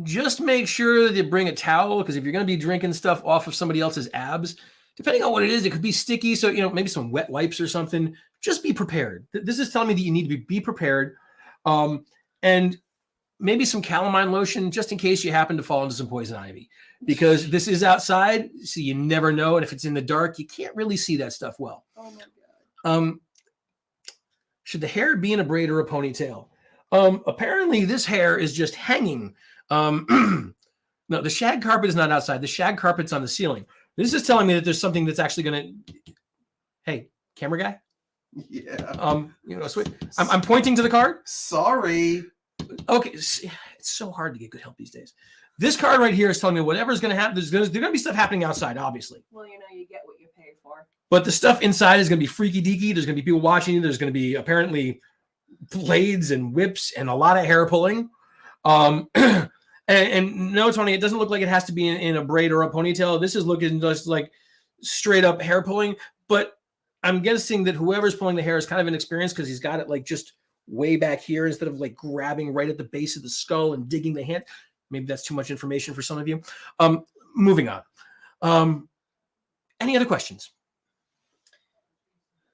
S2: Just make sure that you bring a towel because if you're going to be drinking stuff off of somebody else's abs, depending on what it is, it could be sticky. So, maybe some wet wipes or something. Just be prepared. This is telling me that you need to be prepared. And maybe some calamine lotion just in case you happen to fall into some poison ivy. Because this is outside, so you never know. And if it's in the dark, you can't really see that stuff well.
S1: Oh, my God.
S2: Should the hair be in a braid or a ponytail? Apparently, this hair is just hanging. No, the shag carpet is not outside. The shag carpet's on the ceiling. This is telling me that there's something that's actually going to. Hey, camera guy.
S3: Yeah.
S2: Sweet. I'm pointing to the card.
S3: Sorry.
S2: Okay, it's so hard to get good help these days. This card right here is telling me whatever's going to happen. There's going to be stuff happening outside, obviously.
S1: Well, you get what you pay for.
S2: But the stuff inside is going to be freaky deaky. There's going to be people watching you. There's going to be apparently blades and whips and a lot of hair pulling. And no, Tony, it doesn't look like it has to be in a braid or a ponytail. This is looking just like straight up hair pulling. But I'm guessing that whoever's pulling the hair is kind of inexperienced because he's got it like just way back here instead of like grabbing right at the base of the skull and digging the hand. Maybe that's too much information for some of you. Moving on. Any other questions?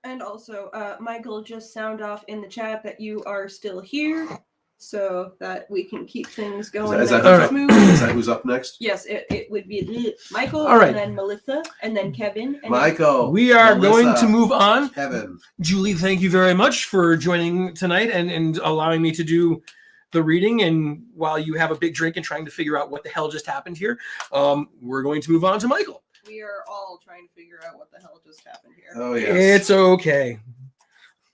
S1: And also, Michael, just sound off in the chat that you are still here. so that we can keep things
S3: Is
S1: going.
S3: that, is, that
S1: nice
S3: who's
S1: and
S3: up,
S1: smooth.
S3: is that who's up next?
S1: Yes, it would be Michael,
S2: All right.
S1: and then Melissa, and then Kevin. And
S3: Michael.
S2: We are going
S3: Melissa,
S2: to move on.
S3: Kevin.
S2: Julie, thank you very much for joining tonight and allowing me to do the reading. And while you have a big drink and trying to figure out what the hell just happened here, we're going to move on to Michael.
S1: we are all trying to figure out what the hell just happened here.
S3: Oh, yes.
S2: It's okay.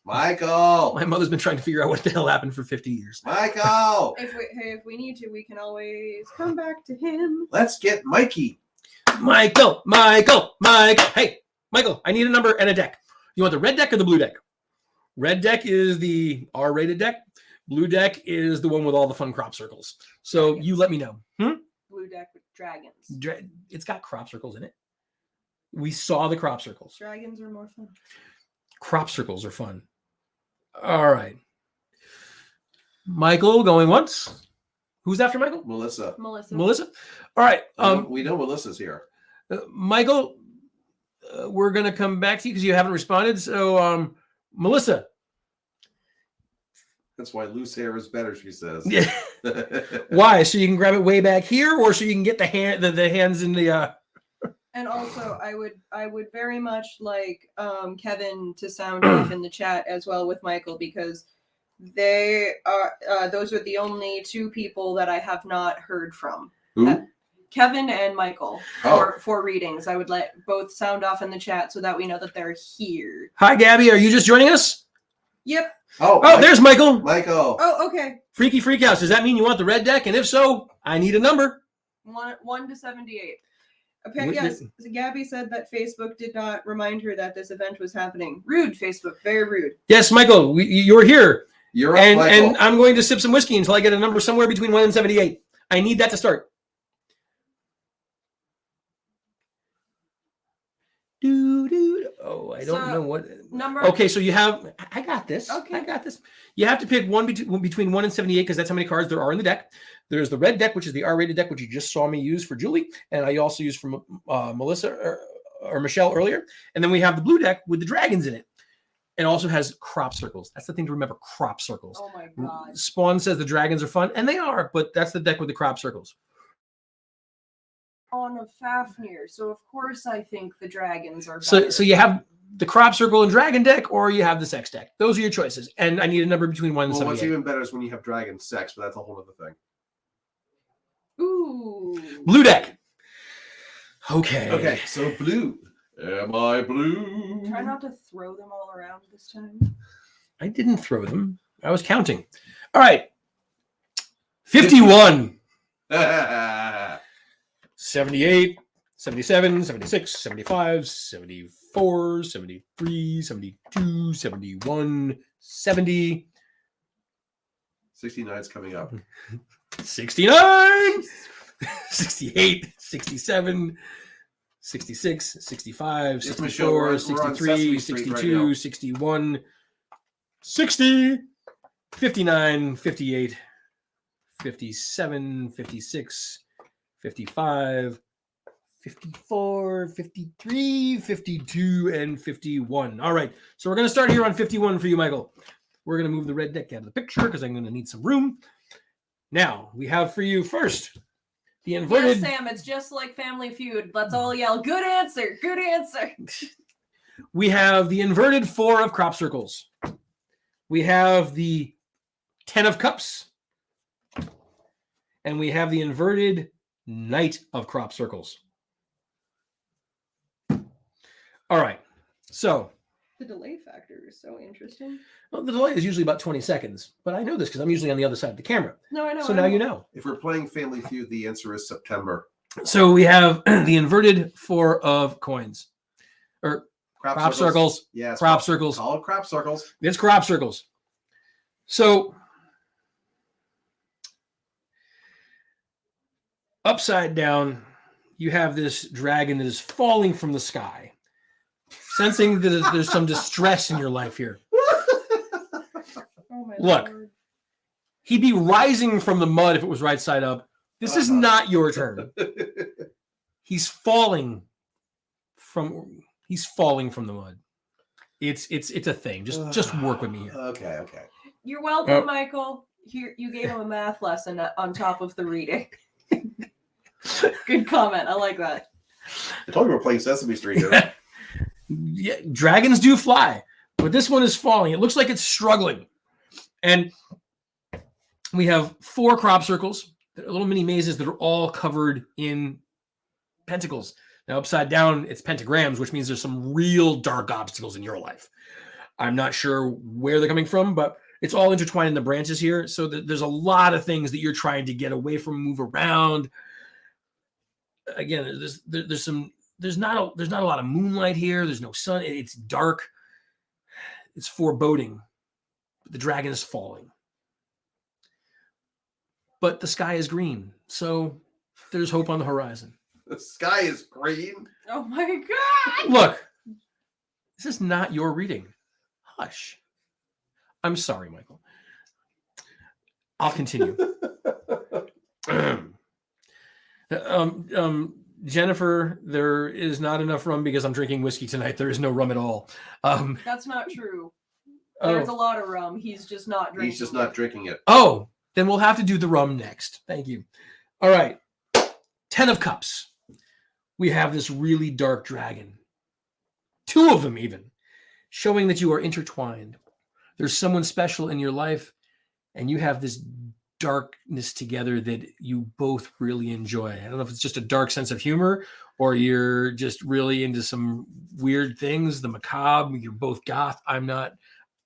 S3: Michael.
S2: My mother's been trying to figure out what the hell happened for 50 years.
S3: Michael.
S1: If we need to, we can always come back to him.
S3: Let's get Mikey.
S2: Michael. Hey, Michael, I need a number and a deck. You want the red deck or the blue deck? Red deck is the R-rated deck. Blue deck is the one with all the fun crop circles. So you let me know.
S1: Blue deck with dragons.
S2: It's got crop circles in it. We saw the crop circles.
S1: Dragons are more fun.
S2: Crop circles are fun. All right. Michael going once. Who's after Michael?
S3: Melissa.
S2: Melissa. All right.
S3: We know Melissa's here.
S2: Michael, we're going to come back to you because you haven't responded. So, Melissa.
S3: That's why loose hair is better, she says.
S2: Yeah. Why? So you can grab it way back here, or so you can get the hands in the.
S1: And also, I would very much like Kevin to sound off in the chat as well with Michael, because they are those are the only two people that I have not heard from.
S3: Who?
S1: Kevin and Michael for readings. I would let both sound off in the chat so that we know that they're here.
S2: Hi, Gabby. Are you just joining us?
S1: Yep.
S2: Oh, there's Michael.
S3: Michael.
S1: Oh, okay.
S2: Freaky Freak House. Does that mean you want the red deck? And if so, I need a number.
S1: 1 to 78. Apparently, yes. Gabby said that Facebook did not remind her that this event was happening. Rude, Facebook. Very rude.
S2: Yes, Michael. You're here.
S3: You're up, Michael.
S2: And I'm going to sip some whiskey until I get a number somewhere between 1 and 78. I need that to start. Oh, I don't know what
S1: number.
S2: Okay, so you have. I got this.
S1: Okay.
S2: I got this. You have to pick one between 1 and 78 because that's how many cards there are in the deck. There's the red deck, which is the R-rated deck, which you just saw me use for Julie, and I also used for Melissa or Michelle earlier. And then we have the blue deck with the dragons in it. It also has crop circles. That's the thing to remember: crop circles.
S1: Oh my god.
S2: Spawn says the dragons are fun, and they are, but that's the deck with the crop circles.
S1: On a Fafnir, so of course I think the dragons are better.
S2: So you have the crop circle and dragon deck, or you have the sex deck. Those are your choices, and I need a number between 1 and 78.
S3: What's even better is when you have dragon sex, but that's a whole other thing.
S1: Ooh.
S2: Blue deck. Okay.
S3: Okay, so blue. Am I blue?
S1: Try not to throw them all around this time.
S2: I didn't throw them. I was counting. All right. 51. 78, 77, 76, 75, 74, 73, 72, 71, 70.
S3: 69's coming up.
S2: 69, 68, 67, 66, 65,
S3: Yes,
S2: 64,
S3: Michelle, we're on
S2: 63,
S3: Sesame Street
S2: 62,
S3: right now.
S2: 61, 60, 59, 58, 57, 56, 55, 54, 53, 52, and 51. All right. So we're going to start here on 51 for you, Michael. We're going to move the red deck out of the picture because I'm going to need some room. Now, we have for you first the inverted.
S1: Yes, Sam, it's just like Family Feud. Let's all yell, good answer, good answer.
S2: We have the inverted 4 of crop circles. We have the 10 of cups. And we have the inverted Knight of crop circles. All right. So
S1: The delay factor is so interesting.
S2: well, the delay is usually about 20 seconds, but I know this because I'm usually on the other side of the camera.
S1: No, I know.
S2: So
S1: I
S2: now
S1: know.
S2: you know.
S3: If we're playing Family Feud, the answer is September.
S2: So we have the inverted 4 of coins. Or crop circles.
S3: Yes.
S2: Crop circles.
S3: Call it crop circles.
S2: It's crop circles. So upside down, you have this dragon that is falling from the sky, sensing that there's some distress in your life here.
S1: Oh my
S2: Look.
S1: Lord.
S2: He'd be rising from the mud if it was right side up. This is not your turn. He's falling from the mud. It's a thing. Just work with me here.
S3: Okay.
S1: You're welcome, Michael. you gave him a math lesson on top of the reading. Good comment. I like that.
S3: I told you we're playing Sesame Street here.
S2: Yeah, dragons do fly, but this one is falling. It looks like it's struggling. And we have 4 crop circles, little mini mazes that are all covered in pentacles. Now, upside down, it's pentagrams, which means there's some real dark obstacles in your life. I'm not sure where they're coming from, but it's all intertwined in the branches here. So there's a lot of things that you're trying to get away from, move around. Again, there's not a lot of moonlight here. There's no sun. It's dark. It's foreboding. The dragon is falling. But the sky is green. So there's hope on the horizon.
S3: The sky is green.
S1: Oh my god!
S2: Look, this is not your reading. Hush. I'm sorry, Michael. I'll continue. Jennifer, there is not enough rum because I'm drinking whiskey tonight. There is no rum at all.
S1: That's not true. There's a lot of rum. He's just not drinking.
S3: He's just not drinking it.
S2: Oh, then we'll have to do the rum next. Thank you. All right. 10 of Cups. We have this really dark dragon. 2 of them even, showing that you are intertwined. There's someone special in your life, and you have this darkness together that you both really enjoy. I don't know if it's just a dark sense of humor or you're just really into some weird things, the macabre, you're both goth. I'm not,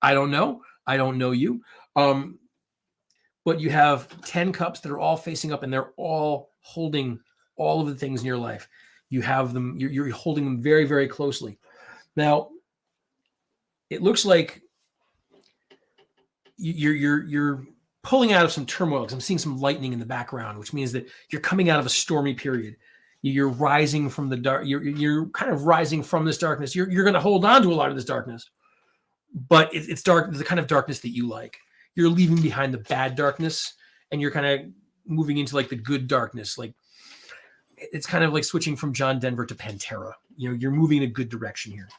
S2: I don't know. I don't know you. But you have 10 cups that are all facing up and they're all holding all of the things in your life. You have them, you're holding them very, very closely. Now, it looks like you're pulling out of some turmoil because I'm seeing some lightning in the background, which means that you're coming out of a stormy period. You're rising from the dark. You're kind of rising from this darkness. You're going to hold on to a lot of this darkness, but it's dark. The kind of darkness that you like. You're leaving behind the bad darkness, and you're kind of moving into like the good darkness. Like it's kind of like switching from John Denver to Pantera. You know, you're moving in a good direction here.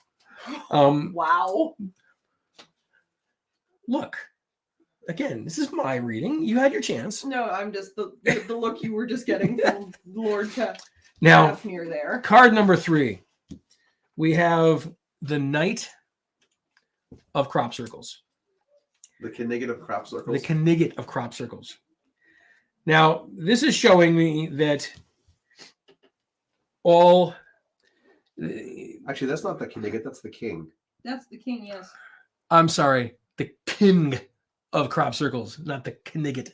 S1: Wow.
S2: Look. Again, this is my reading. You had your chance.
S1: No, I'm just the look you were just getting from Lord
S2: Now,
S1: Fafnir there.
S2: Card number 3. We have the Knight of Crop Circles.
S3: The Knigget of Crop Circles.
S2: The Knigget of Crop Circles. Now, this is showing me that all...
S3: Actually, that's not the Knigget. That's the king.
S1: That's the king, yes.
S2: I'm sorry. The king of crop circles, not the Knigget.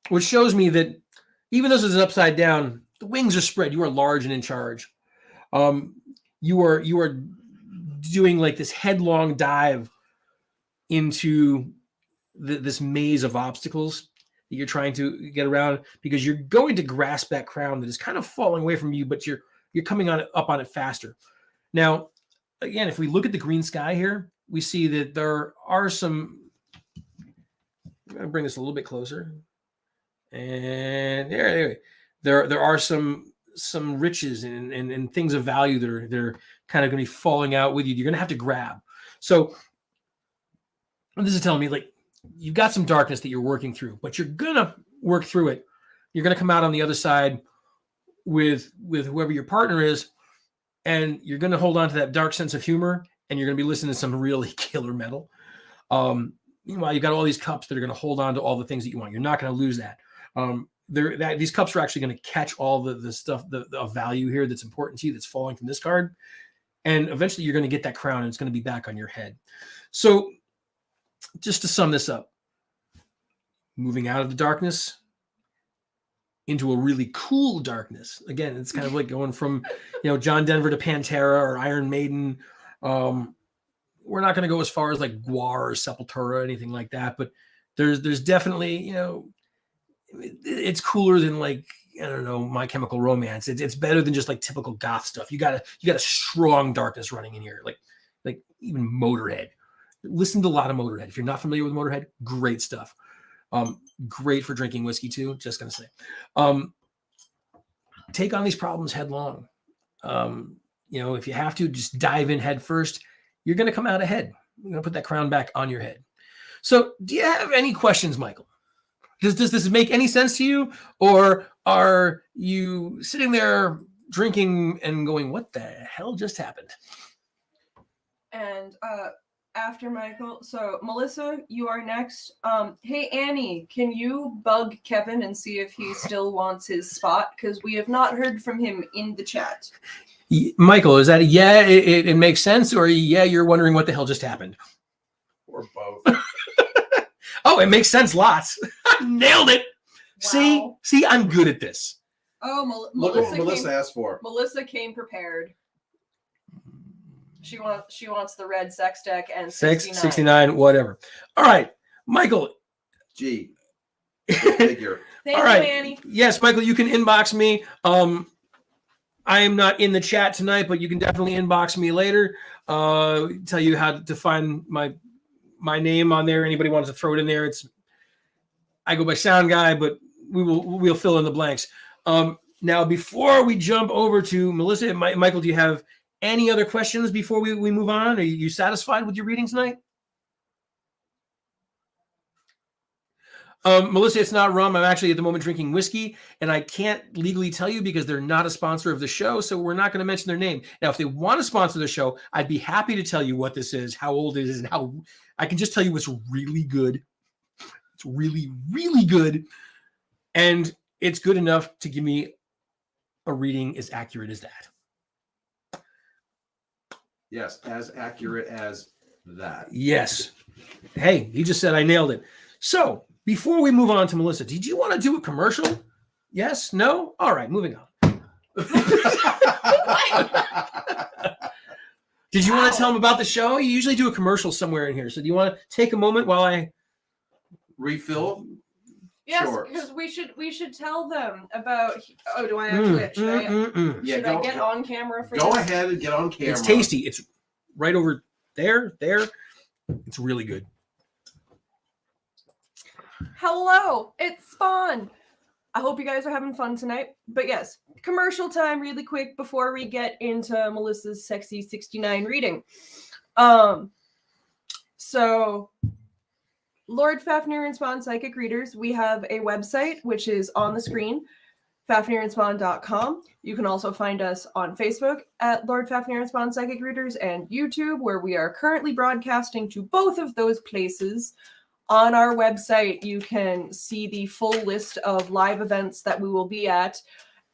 S2: Which shows me that even though this is upside down, the wings are spread. You are large and in charge. You are doing like this headlong dive into this maze of obstacles that you're trying to get around because you're going to grasp that crown that is kind of falling away from you, but you're coming up on it faster. Now, again, if we look at the green sky here, we see that there are some. I'm going to bring this a little bit closer, and there are some riches and things of value that are kind of going to be falling out with you. You're going to have to grab. So this is telling me like you've got some darkness that you're working through, but you're going to work through it. You're going to come out on the other side with whoever your partner is, and you're going to hold on to that dark sense of humor. And you're going to be listening to some really killer metal. Meanwhile, you've got all these cups that are going to hold on to all the things that you want. You're not going to lose that. These cups are actually going to catch all the stuff, the value here that's important to you that's falling from this card. And eventually you're going to get that crown and it's going to be back on your head. So just to sum this up, moving out of the darkness into a really cool darkness. Again, it's kind of like going from, John Denver to Pantera or Iron Maiden. We're not going to go as far as like Guar or Sepultura or anything like that, but there's definitely, it's cooler than like, I don't know, My Chemical Romance. It's better than just like typical goth stuff. You got a strong darkness running in here, like even Motorhead. Listen to a lot of Motorhead. If you're not familiar with Motorhead, great stuff. Great for drinking whiskey too. Just gonna say, take on these problems headlong. If you have to, just dive in head first. You're going to come out ahead. You're going to put that crown back on your head. So, do you have any questions, Michael? Does this make any sense to you? Or are you sitting there drinking and going, what the hell just happened?
S1: And after Michael, so Melissa, you are next. Hey Annie, can you bug Kevin and see if he still wants his spot? Because we have not heard from him in the chat.
S2: Michael, is that a yeah, it makes sense? Or yeah, you're wondering what the hell just happened?
S3: Or both.
S2: Oh, it makes sense lots. Nailed it.
S1: Wow.
S2: See, I'm good at this.
S1: Oh,
S3: Look at what Melissa asked for.
S1: Melissa came prepared. She wants the red sex deck and
S2: 69, whatever. All right, Michael.
S3: Gee, figure.
S1: Thank
S2: All right.
S1: you, Annie.
S2: Yes, Michael, you can inbox me. I am not in the chat tonight, but you can definitely inbox me later. Tell you how to find my name on there. Anybody wants to throw it in there? I go by Sound Guy, but we'll fill in the blanks. Now, before we jump over to Melissa and Michael, do you have any other questions before we move on? Are you satisfied with your reading tonight? Melissa, it's not rum. I'm actually at the moment drinking whiskey, and I can't legally tell you because they're not a sponsor of the show, so we're not going to mention their name. Now, if they want to sponsor the show, I'd be happy to tell you what this is, how old it is, and how I can just tell you it's really good. It's really, really good, and it's good enough to give me a reading as accurate as that.
S3: Yes, as accurate as that.
S2: Yes. Hey, he just said I nailed it. So, before we move on to Melissa, did you want to do a commercial? Yes? No? All right, moving on. Did you want to tell them about the show? You usually do a commercial somewhere in here. So do you want to take a moment while I
S3: refill?
S1: Yes,
S3: Sure.
S1: because we should tell them about. Oh, do I actually? Should I get on camera for
S3: Go
S1: this?
S3: ahead and get on camera.
S2: It's tasty. It's right over there. It's really good.
S1: Hello, it's Spawn. I hope you guys are having fun tonight. But yes, commercial time really quick before we get into Melissa's sexy 69 reading. So Lord Fafnir and Spawn Psychic Readers, we have a website which is on the screen, fafnirandspawn.com. You can also find us on Facebook at Lord Fafnir and Spawn Psychic Readers and YouTube, where we are currently broadcasting to both of those places. On our website, you can see the full list of live events that we will be at,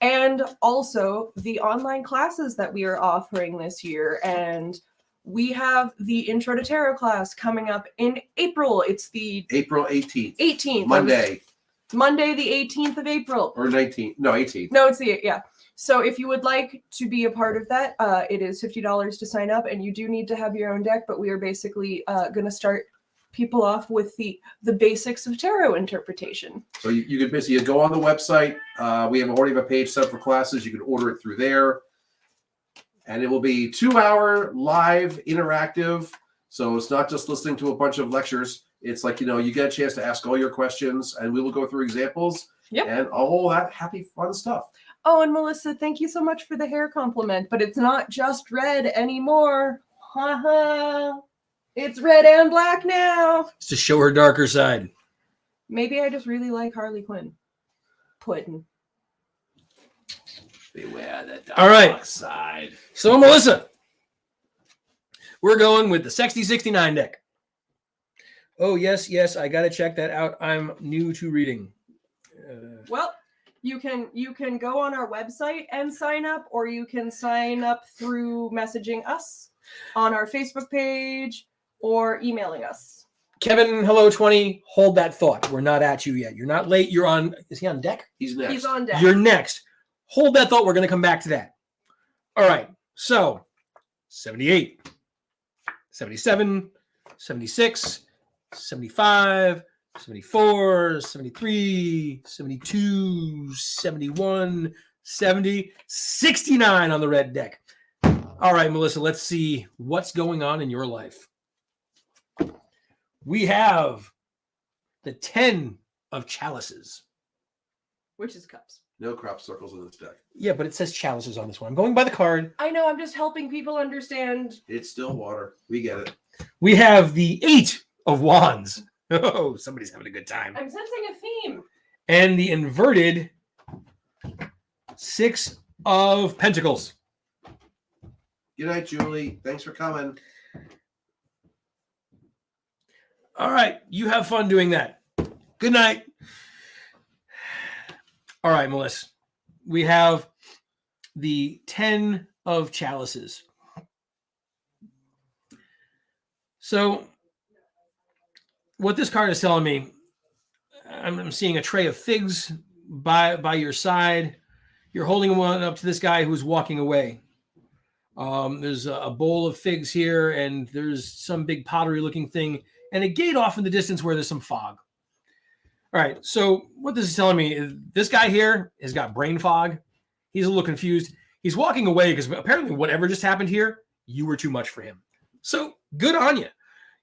S1: and also the online classes that we are offering this year. And we have the Intro to Tarot class coming up in April. It's the
S3: April 18th.
S1: 18th.
S3: Monday
S1: the 18th of April.
S3: Or 19th. No, 18th.
S1: No, it's yeah. So if you would like to be a part of that, it is $50 to sign up, and you do need to have your own deck, but we are basically going to start people off with the basics of tarot interpretation.
S3: So you can basically go on the website. We already have a page set up for classes. You can order it through there. And it will be 2-hour live interactive. So it's not just listening to a bunch of lectures. It's like, you get a chance to ask all your questions, and we will go through examples and all that happy, fun stuff.
S1: Oh, and Melissa, thank you so much for the hair compliment, but it's not just red anymore. Haha. It's red and black now.
S2: It's to show her darker side.
S1: Maybe I just really like Harley Quinn. Puddin'.
S3: Beware the
S2: dark
S3: side.
S2: So, Melissa, we're going with the Sexy 69 deck. Oh, yes, I got to check that out. I'm new to reading.
S1: Well, you can go on our website and sign up, or you can sign up through messaging us on our Facebook page or emailing us.
S2: Kevin, hello 20. Hold that thought. We're not at you yet. You're not late. You're on. Is he on deck?
S3: He's next.
S1: He's on deck.
S2: You're next. Hold that thought. We're going to come back to that. All right. So 78, 77, 76, 75, 74, 73, 72, 71, 70, 69 on the red deck. All right, Melissa, let's see what's going on in your life. We have the 10 of chalices.
S1: Which is cups.
S3: No crop circles in this deck.
S2: Yeah, but it says chalices on this one. I'm going by the card.
S1: I know, I'm just helping people understand.
S3: It's still water. We get it.
S2: We have the 8 of wands. Oh, somebody's having a good time.
S1: I'm sensing a theme.
S2: And the inverted 6 of Pentacles.
S3: Good night, Julie. Thanks for coming.
S2: All right. You have fun doing that. Good night. All right, Melissa. We have the 10 of Chalices. So what this card is telling me, I'm seeing a tray of figs by your side. You're holding one up to this guy who's walking away. There's a bowl of figs here, and there's some big pottery looking thing, and a gate off in the distance where there's some fog. All right, so what this is telling me is this guy here has got brain fog. He's a little confused. He's walking away because apparently whatever just happened here, you were too much for him. So good on you.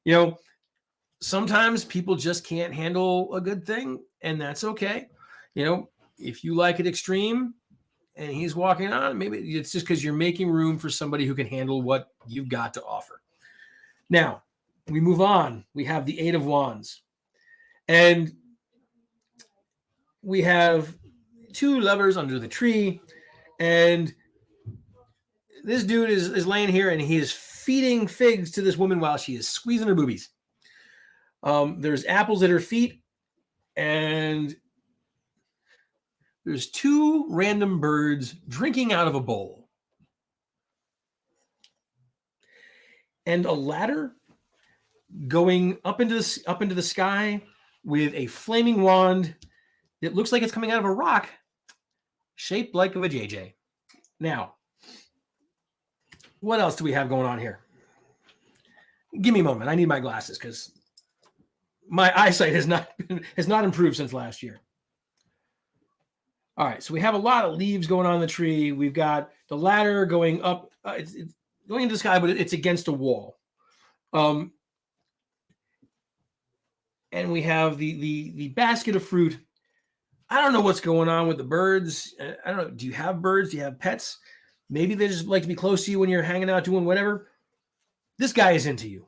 S2: You know, sometimes people just can't handle a good thing, and that's okay. You know, if you like it extreme and he's walking on, maybe it's just because you're making room for somebody who can handle what you've got to offer. Now, we move on. We have the 8 of Wands. And we have 2 lovers under the tree. And this dude is laying here, and he is feeding figs to this woman while she is squeezing her boobies. There's apples at her feet, and there's 2 random birds drinking out of a bowl. And a ladder going up into the sky with a flaming wand that looks like it's coming out of a rock shaped like a JJ. Now, what else do we have going on here? Give me a moment. I need my glasses because my eyesight has not improved since last year. All right, so we have a lot of leaves going on in the tree. We've got the ladder going up. It's going into the sky, but it's against a wall. And we have the basket of fruit. I don't know what's going on with the birds. I don't know. Do you have birds? Do you have pets? Maybe they just like to be close to you when you're hanging out doing whatever. This guy is into you.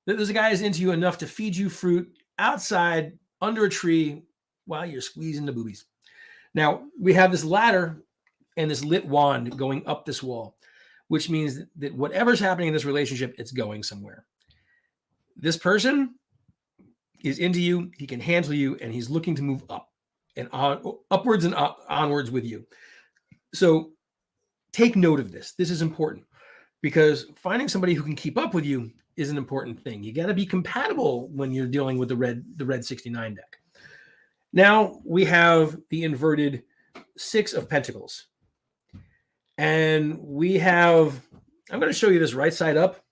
S2: There's a guy who's into you enough to feed you fruit outside under a tree while you're squeezing the boobies. Now, we have this ladder and this lit wand going up this wall, which means that whatever's happening in this relationship, it's going somewhere. This person is into you. He can handle you, and he's looking to move up and upwards and onwards with you. So take note of this. This is important because finding somebody who can keep up with you is an important thing. You got to be compatible when you're dealing with the red 69 deck. Now we have the inverted 6 of Pentacles. And we have, I'm going to show you this right side up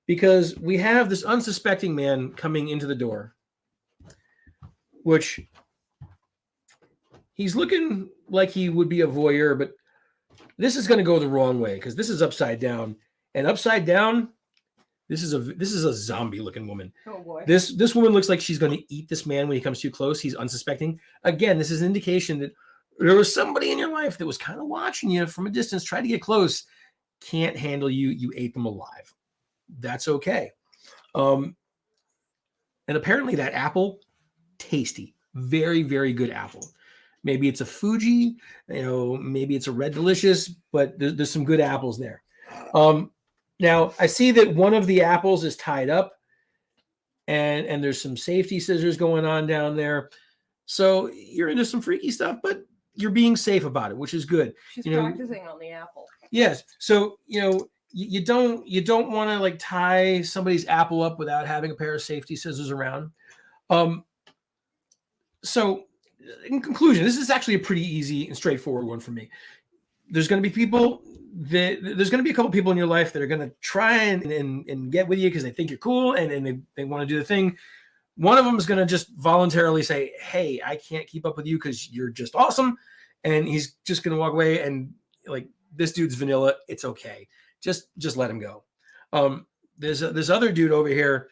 S2: because we have this unsuspecting man coming into the door, which he's looking like he would be a voyeur, but this is going to go the wrong way because this is upside down. And upside down, this is a zombie-looking woman.
S1: Oh boy.
S2: This woman looks like she's going to eat this man when he comes too close. He's unsuspecting. Again, this is an indication that there was somebody in your life that was kind of watching you from a distance, tried to get close, can't handle you. You ate them alive. That's okay. And apparently that apple, tasty, very, very good apple. Maybe it's a Fuji, maybe it's a Red Delicious, but there's some good apples there. Now I see that one of the apples is tied up and there's some safety scissors going on down there. So you're into some freaky stuff, but you're being safe about it, which is good.
S1: She's practicing on the apple. Yes.
S2: So, you don't want to like tie somebody's apple up without having a pair of safety scissors around. So in conclusion, this is actually a pretty easy and straightforward one for me. There's going to be a couple people in your life that are going to try and get with you because they think you're cool and they want to do the thing. One of them is going to just voluntarily say, hey, I can't keep up with you because you're just awesome. And he's just going to walk away and like, this dude's vanilla. It's okay. Just let him go. There's this other dude over here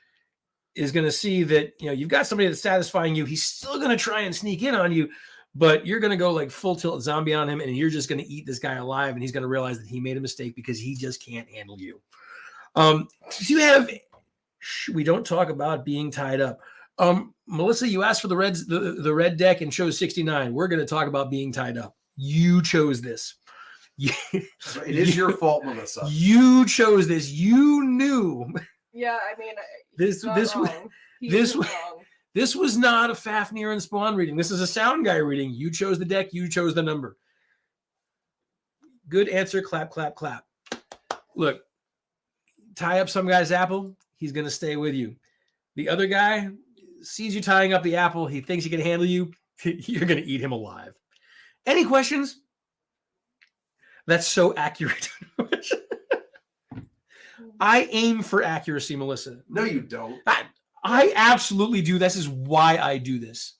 S2: is going to see that, you've got somebody that's satisfying you. He's still going to try and sneak in on you, but you're going to go like full tilt zombie on him and you're just going to eat this guy alive. And he's going to realize that he made a mistake because he just can't handle you. So you have Shh, we don't talk about being tied up. Melissa, you asked for the red deck and chose 69. We're going to talk about being tied up. You chose this.
S3: It is your fault, Melissa.
S2: You chose this. You knew.
S1: Yeah, I mean,
S2: This was not a Fafnir and Spawn reading. This is a sound guy reading. You chose the deck. You chose the number. Good answer. Clap, clap, clap. Look, tie up some guy's apple. He's going to stay with you. The other guy sees you tying up the apple. He thinks he can handle you. You're going to eat him alive. Any questions? That's so accurate. I aim for accuracy, Melissa.
S3: No, you don't.
S2: I absolutely do. This is why I do this.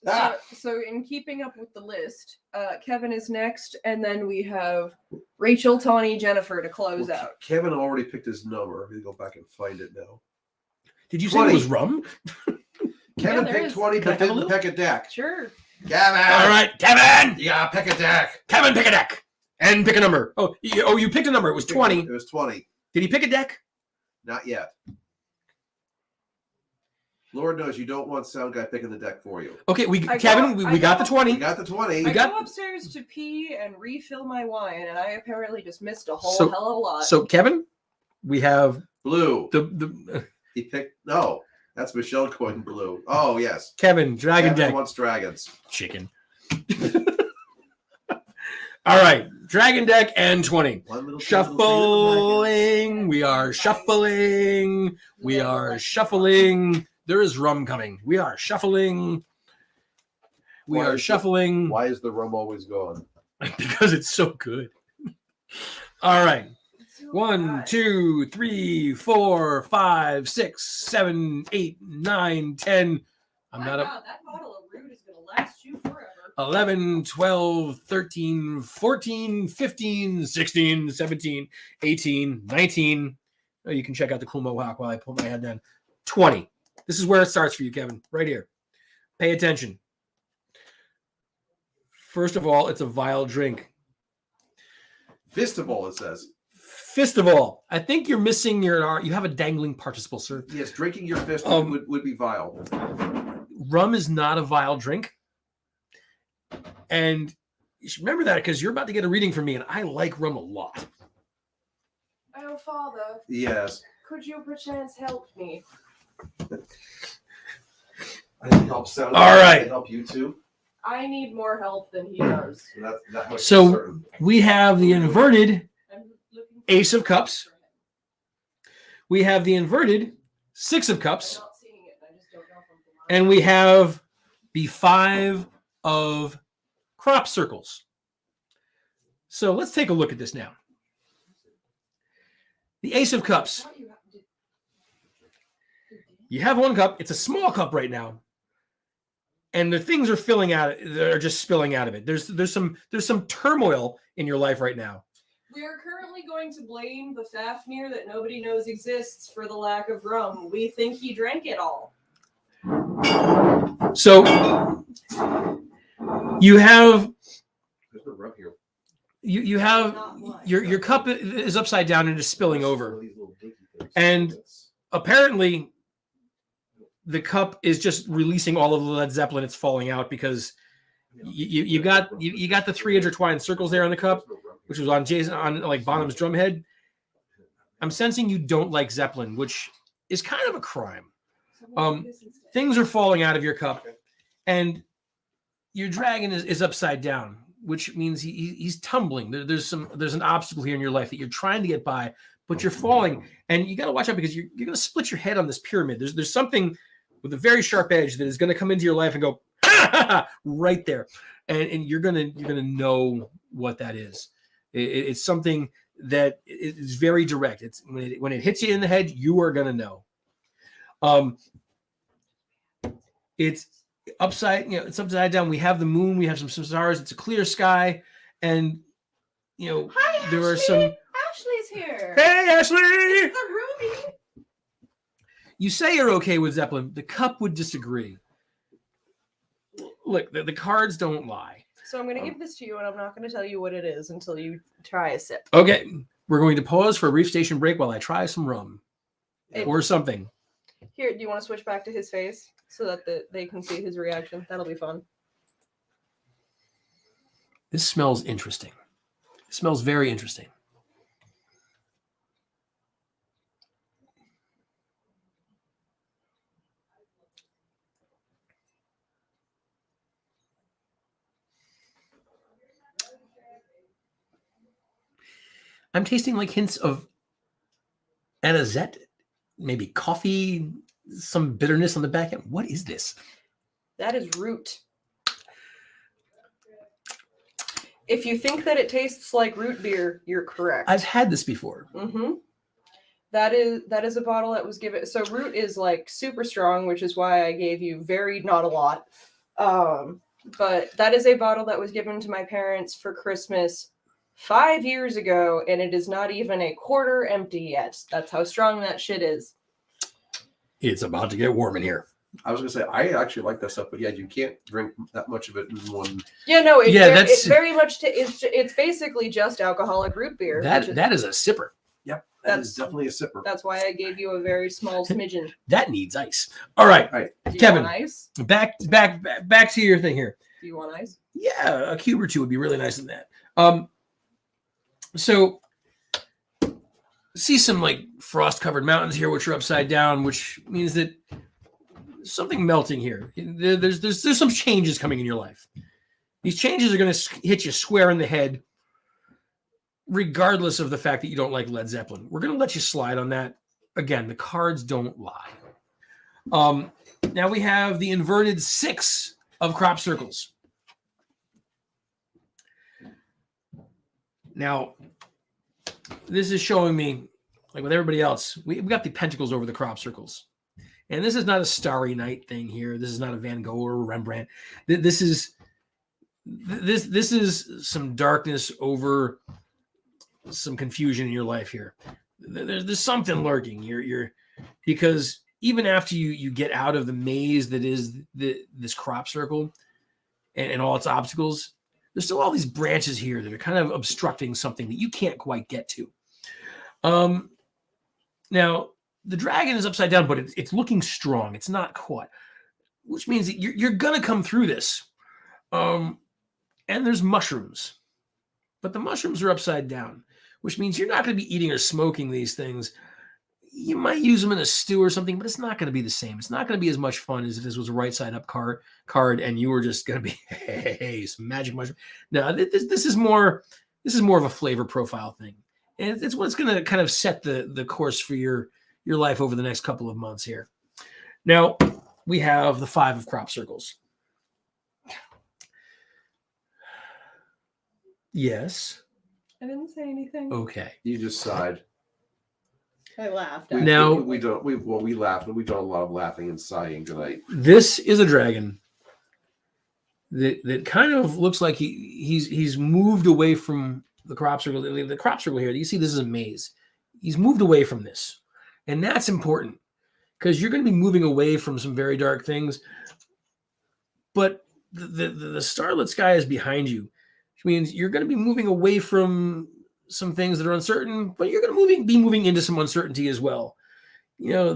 S1: So in keeping up with the list, Kevin is next, and then we have Rachel, Tawny, Jennifer to close out.
S3: Kevin already picked his number. I'm going to go back and find it now.
S2: Did you say it was rum?
S3: Kevin picked 20, but didn't pick a deck.
S1: Sure.
S3: Kevin!
S2: All right, Kevin!
S3: You got to pick a deck.
S2: Kevin, pick a deck. And pick a number. Oh, you picked a number. It was 20.
S3: It was 20.
S2: Did he pick a deck?
S3: Not yet. Lord knows you don't want sound guy picking the deck for you.
S2: Okay, we got the 20.
S3: We got the 20.
S1: I go upstairs to pee and refill my wine, and I apparently just missed a whole hell of a lot.
S2: So, Kevin, we have
S3: blue.
S2: The
S3: he picked that's Michelle going blue. Oh yes,
S2: Kevin Dragon
S3: Kevin
S2: deck
S3: wants dragons.
S2: Chicken. All right, Dragon deck and 20. Shuffling. We are shuffling. We are shuffling. There is rum coming. We are shuffling. We are shuffling.
S3: Why is the rum always gone?
S2: Because it's so good. All right. 1, 2, 3, 4, 5, 6, 7, 8, 9, 10.
S1: That bottle of root is going to last you forever.
S2: 11, 12, 13, 14, 15, 16, 17, 18, 19. Oh, you can check out the cool mohawk while I pull my head down. 20. This is where it starts for you, Kevin. Right here. Pay attention. First of all, it's a vile drink.
S3: Fist of all, it says.
S2: Fist of all. I think you're missing you have a dangling participle, sir.
S3: Yes, drinking your fist would be vile.
S2: Rum is not a vile drink. And you should remember that because you're about to get a reading from me, and I like rum a lot.
S1: Oh, Father.
S3: Yes.
S1: Could you perchance help me?
S3: I can help sound.
S2: All right.
S3: I can help you too.
S1: I need more help than he does.
S2: So we have the inverted Ace of Cups. We have the inverted Six of Cups. And we have the 5 of crop circles. So let's take a look at this now. The Ace of Cups. You have one cup. It's a small cup right now. And the things are they're just spilling out of it. There's some turmoil in your life right now.
S1: We are currently going to blame the Fafnir that nobody knows exists for the lack of rum. We think he drank it all.
S2: So you have
S3: there's no rum here.
S2: You have your cup is upside down and is spilling over. And apparently the cup is just releasing all of the Led Zeppelin. It's falling out because you got the 3 intertwined circles there on the cup, which was on like Bonham's drumhead. I'm sensing you don't like Zeppelin, which is kind of a crime. Things are falling out of your cup, and your dragon is upside down, which means he's tumbling. There's an obstacle here in your life that you're trying to get by, but you're falling, and you got to watch out because you're going to split your head on this pyramid. There's something with a very sharp edge that is going to come into your life and go right there, and you're gonna know what that is. It's something that is very direct. It's when it hits you in the head, you are gonna know. It's upside, it's upside down. We have the moon, we have some stars. It's a clear sky, and
S1: Hi,
S2: there
S1: Ashley.
S2: are some.
S1: Ashley's here.
S2: Hey, Ashley!
S1: It's the Ruby.
S2: You say you're okay with Zeppelin. The cup would disagree. Look, the cards don't lie.
S1: So I'm going to give this to you, and I'm not going to tell you what it is until you try a sip.
S2: Okay, we're going to pause for a brief station break while I try some rum or something.
S1: Here, do you want to switch back to his face so that they can see his reaction? That'll be fun.
S2: This smells interesting. It smells very interesting. I'm tasting like hints of anisette, maybe coffee, some bitterness on the back end. What is this?
S1: That is root. If you think that it tastes like root beer, you're correct.
S2: I've had this before.
S1: Mm-hmm. That is a bottle that was given. So root is like super strong, which is why I gave you not a lot. But that is a bottle that was given to my parents for Christmas 5 years ago, and it is not even a quarter empty yet. That's how strong that shit is.
S2: It's about to get warm in here.
S3: I was gonna say I actually like that stuff, but yeah, you can't drink that much of it in one.
S1: Yeah, no,
S2: that's
S1: it's very much. It's basically just alcoholic root beer.
S2: That is a sipper.
S3: Yep, that's definitely a sipper.
S1: That's why I gave you a very small smidgen.
S2: That needs ice. All right,
S1: Do you
S2: Kevin.
S1: want ice?
S2: Back to your thing here.
S1: Do you want ice?
S2: Yeah, a cube or two would be really nice in that. So see some like frost covered mountains here, which are upside down, which means that there's something melting here. There's some changes coming in your life. These changes are going to hit you square in the head, regardless of the fact that you don't like Led Zeppelin. We're going to let you slide on that. Again, the cards don't lie. Now we have the inverted 6 of crop circles. Now, this is showing me, like with everybody else, we got the pentacles over the crop circles. And this is not a Starry Night thing here. This is not a Van Gogh or Rembrandt. This is some darkness over some confusion in your life here. There's something lurking. You're because even after you get out of the maze that is this crop circle and all its obstacles, there's still all these branches here that are kind of obstructing something that you can't quite get to. Now, the dragon is upside down, but it's looking strong. It's not caught, which means that you're going to come through this. And there's mushrooms, but the mushrooms are upside down, which means you're not going to be eating or smoking these things. You might use them in a stew or something, but it's not going to be the same. It's not going to be as much fun as if this was a right side up card and you were just going to be, hey, some magic mushroom. No, this is more of a flavor profile thing. And it's what's going to kind of set the course for your life over the next couple of months here. Now, we have the 5 of crop circles. Yes.
S1: I didn't say anything.
S2: Okay.
S3: You just sighed.
S1: I laughed.
S3: We laughed, but we've done a lot of laughing and sighing tonight.
S2: This is a dragon that kind of looks like he's moved away from the crop circle. The crop circle here, you see this is a maze. He's moved away from this. And that's important because you're going to be moving away from some very dark things. But the starlit sky is behind you, which means you're going to be moving away from some things that are uncertain, but you're going to be moving into some uncertainty as well. You know,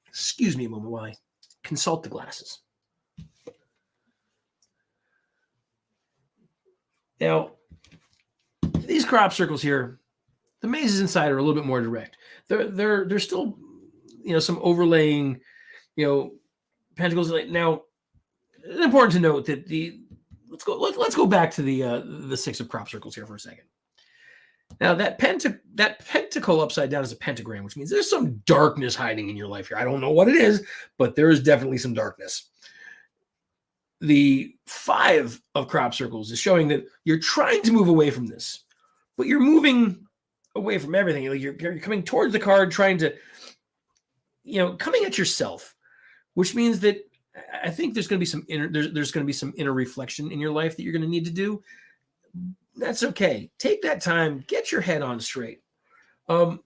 S2: excuse me a moment while I consult the glasses. Now, these crop circles here, the mazes inside are a little bit more direct. They're still, some overlaying, pentacles. Now, it's important to note that let's go back to the 6 of crop circles here for a second. Now that pentacle upside down is a pentagram, which means there's some darkness hiding in your life here. I don't know what it is, but there is definitely some darkness. The 5 of crop circles is showing that you're trying to move away from this, but you're moving away from everything. Like you're coming towards the card, trying to, coming at yourself, which means that I think there's going to be some inner reflection in your life that you're going to need to do. That's okay. Take that time, get your head on straight. There's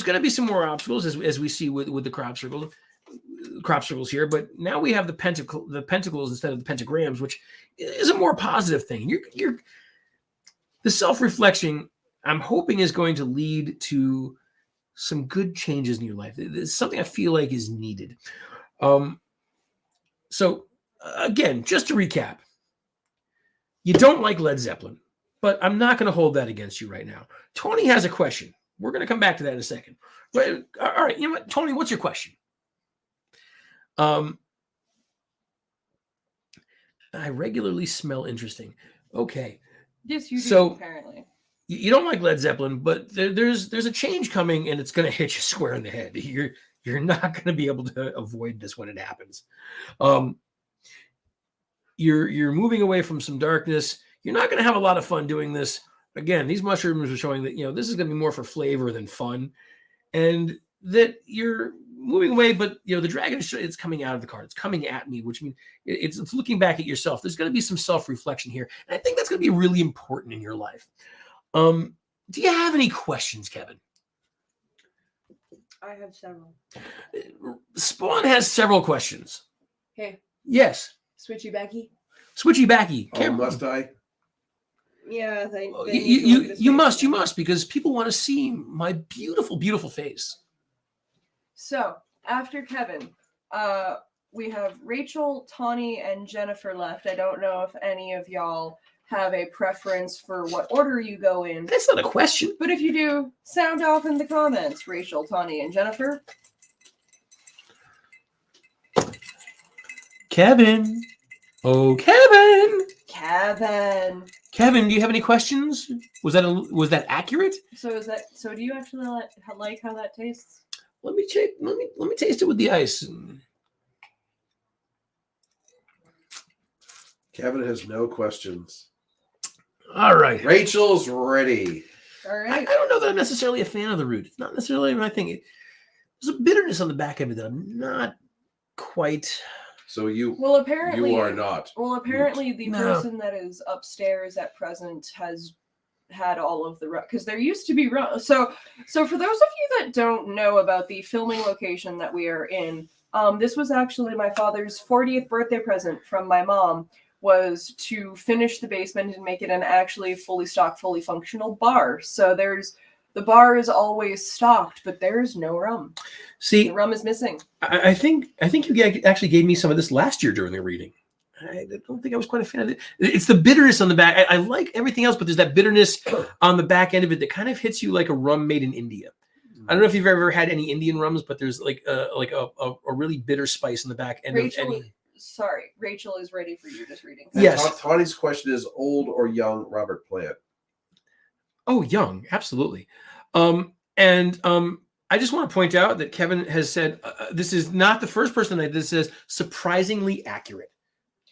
S2: going to be some more obstacles as we see with the crop circles here, but now we have the pentacles instead of the pentagrams, which is a more positive thing. The self-reflection, I'm hoping, is going to lead to some good changes in your life. It's something I feel like is needed. So again, just to recap, you don't like Led Zeppelin, but I'm not going to hold that against you right now. Tony has a question. We're going to come back to that in a second. But, all right, you know what, Tony, what's your question? I regularly smell interesting. Okay.
S1: Yes, you do,
S2: So-
S1: apparently.
S2: You don't like Led Zeppelin, but there's a change coming, and it's going to hit you square in the head. You're not going to be able to avoid this when it happens. You're moving away from some darkness. You're not going to have a lot of fun doing this. Again, these mushrooms are showing that this is going to be more for flavor than fun, and that you're moving away. But the dragon it's coming out of the card. It's coming at me, which means it's looking back at yourself. There's going to be some self-reflection here, and I think that's going to be really important in your life. Do you have any questions, Kevin?
S1: I have several.
S2: Spawn has several questions.
S1: Hey,
S2: Yes.
S1: Switchy Becky?
S2: Switchy Backy.
S3: Oh, must I?
S1: Yeah,
S2: You must, because people want to see my beautiful, beautiful face.
S1: So, after Kevin, we have Rachel, Tawny, and Jennifer left. I don't know if any of y'all have a preference for what order you go in.
S2: That's not a question.
S1: But if you do, sound off in the comments, Rachel, Tawny, and Jennifer.
S2: Kevin. Oh, Kevin.
S1: Kevin.
S2: Do you have any questions? Was that accurate?
S1: So do you actually like how that tastes?
S2: Let me check. Let me taste it with the ice.
S3: Kevin has no questions.
S2: All right.
S3: Rachel's ready.
S1: All
S2: I
S1: right.
S2: don't know that I'm necessarily a fan of the root. It's not necessarily my thing. There's a bitterness on the back of it that I'm not quite.
S3: So you
S1: Apparently
S3: are not.
S1: Apparently the
S2: No.
S1: person that is upstairs at present has had all of the because there used to be so for those of you that don't know about the filming location that we are in, this was actually my father's 40th birthday present from my mom, was to finish the basement and make it an actually fully stocked, fully functional bar. So the bar is always stocked, but there's no rum.
S2: See,
S1: The rum is missing.
S2: I think you actually gave me some of this last year during the reading. I don't think I was quite a fan of it. It's the bitterness on the back. I like everything else, but there's that bitterness on the back end of it that kind of hits you like a rum made in India. I don't know if you've ever had any Indian rums, but there's like a really bitter spice in the back end of any.
S1: Sorry, Rachel is ready for you just reading.
S2: Yes.
S3: Tawny's question is old or young Robert Plant?
S2: Oh, young, absolutely. I just want to point out that Kevin has said this is not the first person that this says surprisingly accurate.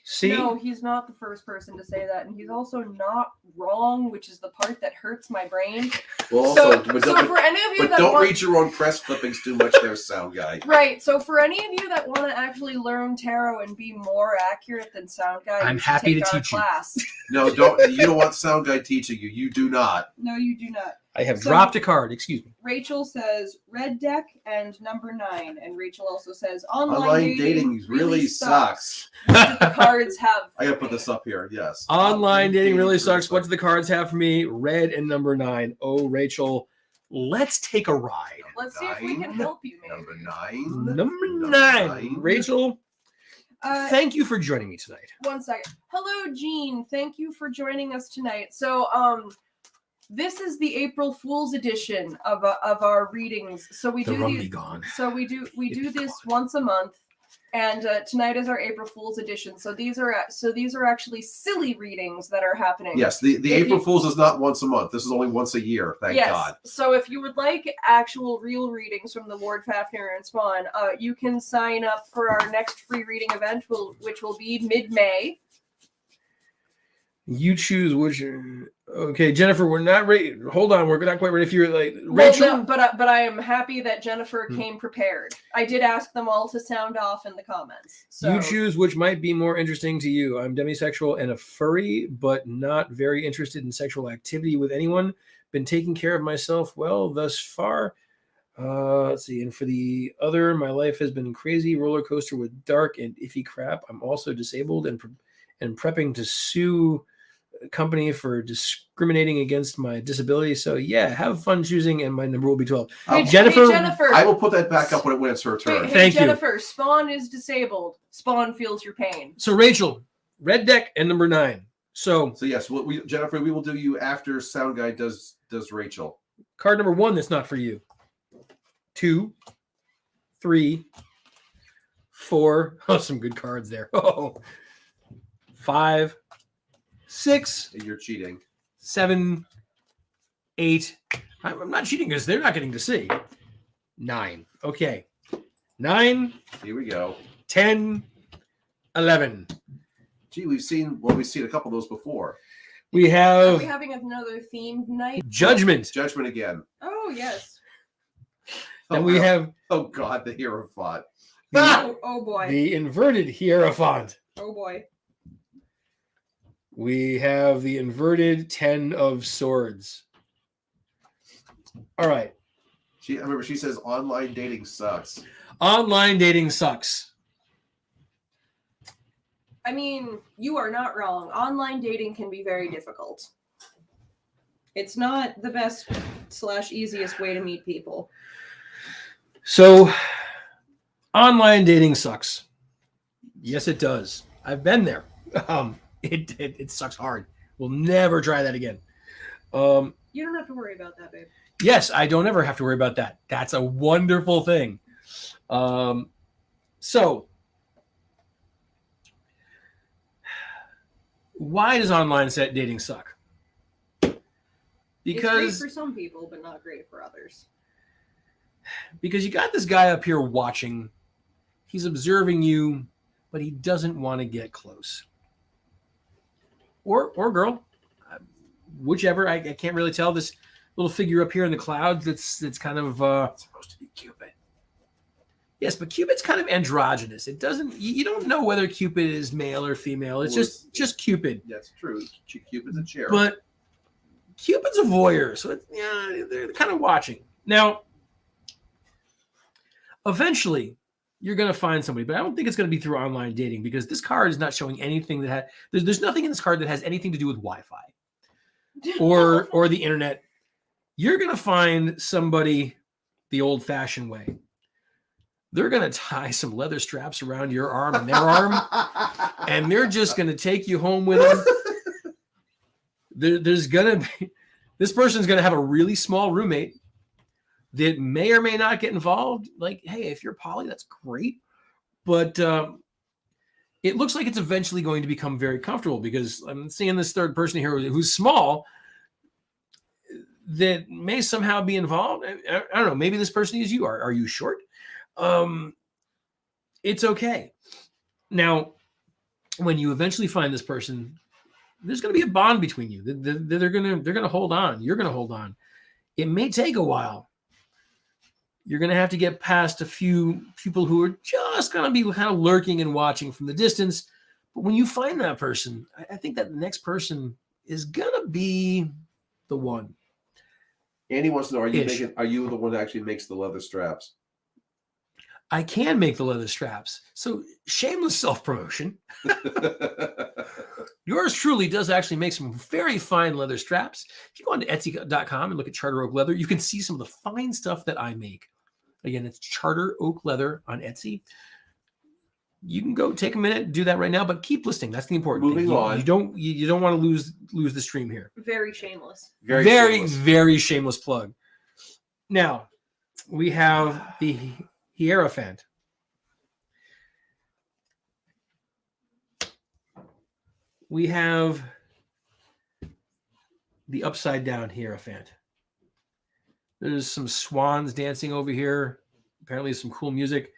S2: See?
S1: No, he's not the first person to say that, and he's also not wrong, which is the part that hurts my brain.
S3: Well, also,
S1: So for any of you that
S3: don't
S1: want,
S3: read your own press clippings too much there, sound guy.
S1: right, so for any of you that want to actually learn tarot and be more accurate than sound guy,
S2: I'm
S1: you should
S2: happy
S1: take
S2: to
S1: our
S2: teach you.
S1: class.
S3: No, you don't want sound guy teaching you. You do not.
S1: No, you do not.
S2: I have
S1: So-
S2: dropped a card. Excuse me.
S1: Rachel says red deck and number 9, and Rachel also says online
S3: Online
S1: dating
S3: dating really sucks.
S1: What do the cards have?
S3: I gotta put this up here. Yes.
S2: Online dating really sucks. What do the cards have for me? Red and number 9. Oh, Rachel, let's take a ride.
S1: Let's see if we can help you, maybe.
S3: Number 9.
S2: Number 9. Rachel, thank you for joining me tonight.
S1: 1 second. Hello, Jean. Thank you for joining us tonight. So, this is the April Fool's edition of our readings. So we
S2: The
S1: do
S2: rum
S1: these.
S2: be gone.
S1: So we do
S2: It's
S1: this
S2: gone.
S1: once a month, and tonight is our April Fool's edition. So these are actually silly readings that are happening.
S3: Yes, the
S1: If
S3: April
S1: you-
S3: Fool's is not once a month. This is only once a year. Thank
S1: Yes.
S3: God.
S1: So if you would like actual real readings from the Lord Fafnir and Spawn, you can sign up for our next free reading event, which will be mid-May.
S2: You choose which. Okay, Jennifer, we're not ready. Hold on, we're not quite ready. If you're like Rachel,
S1: Well, no, but I am happy that Jennifer came prepared. I did ask them all to sound off in the comments. So
S2: you choose which might be more interesting to you. I'm demisexual and a furry, but not very interested in sexual activity with anyone. Been taking care of myself well thus far. Let's see. And for the other, my life has been crazy roller coaster with dark and iffy crap. I'm also disabled and prepping to sue company for discriminating against my disability. So yeah, have fun choosing, and my number will be 12.
S1: Hey,
S2: Jennifer,
S1: Jennifer.
S3: I will put that back up when it's her turn.
S1: Hey,
S2: Thank you.
S1: Jennifer, Spawn is disabled. Spawn feels your pain.
S2: So Rachel, red deck and number 9. So
S3: yes, Jennifer, we will do you after Sound Guy does Rachel.
S2: Card number 1, that's not for you. 2, 3, 4. Oh, some good cards there. Oh, 5, 6.
S3: You're cheating.
S2: 7, 8. I'm not cheating because they're not getting to see. 9. Okay. 9.
S3: Here we go.
S2: 10, 11.
S3: Gee, we've seen a couple of those before.
S2: We
S1: Are
S2: have
S1: we having another themed night?
S2: Judgment.
S3: Judgment again.
S1: Oh, yes.
S2: And we have
S3: Oh God, the Hierophant.
S1: Oh boy.
S2: the inverted Hierophant.
S1: Oh boy.
S2: We have the inverted 10 of Swords. All right.
S3: I remember she says online dating sucks.
S2: Online dating sucks.
S1: I mean, you are not wrong. Online dating can be very difficult. It's not the best / easiest way to meet people.
S2: So, online dating sucks. Yes, it does. I've been there. It sucks hard. We'll never try that again.
S1: You don't have to worry about that, babe.
S2: Yes, I don't ever have to worry about that. That's a wonderful thing. So, why does online set dating suck?
S1: It's great
S2: Because
S1: for some people, but not great for others.
S2: you got this guy up here watching. He's observing you, but he doesn't want to get close. Or girl, whichever. I can't really tell. This little figure up here in the clouds. That's kind of
S3: It's supposed to be Cupid.
S2: yes, but Cupid's kind of androgynous. It doesn't. You don't know whether Cupid is male or female. It's just Cupid.
S3: That's true. Cupid's a cherub.
S2: But Cupid's a voyeur, so they're kind of watching. Now, eventually, you're going to find somebody, but I don't think it's going to be through online dating because this card is not showing anything that had. There's nothing in this card that has anything to do with Wi-Fi or the internet. You're going to find somebody the old-fashioned way. They're going to tie some leather straps around your arm and their arm, and they're just going to take you home with them. There's going to be this person's going to have a really small roommate that may or may not get involved. Like, hey, if you're poly, that's great. But it looks like it's eventually going to become very comfortable because I'm seeing this third person here who's small that may somehow be involved. I don't know. Maybe this person is you. Are you short? It's okay. Now, when you eventually find this person, there's going to be a bond between you. They're going to hold on. You're going to hold on. It may take a while. You're going to have to get past a few people who are just going to be kind of lurking and watching from the distance. But when you find that person, I think that the next person is going to be the one.
S3: Andy wants to know: Are you the one that actually makes the leather straps?
S2: I can make the leather straps. So shameless self-promotion. Yours truly does actually make some very fine leather straps. If you go on to Etsy.com and look at Charter Oak Leather, you can see some of the fine stuff that I make. Again, it's Charter Oak Leather on Etsy. You can go take a minute, do that right now, but keep listening. That's the important thing.
S3: Moving on.
S2: You don't want to lose the stream here.
S1: Very shameless.
S3: Very shameless.
S2: shameless plug. Now, we have the Hierophant. We have the upside down Hierophant. There's some swans dancing over here. Apparently some cool music.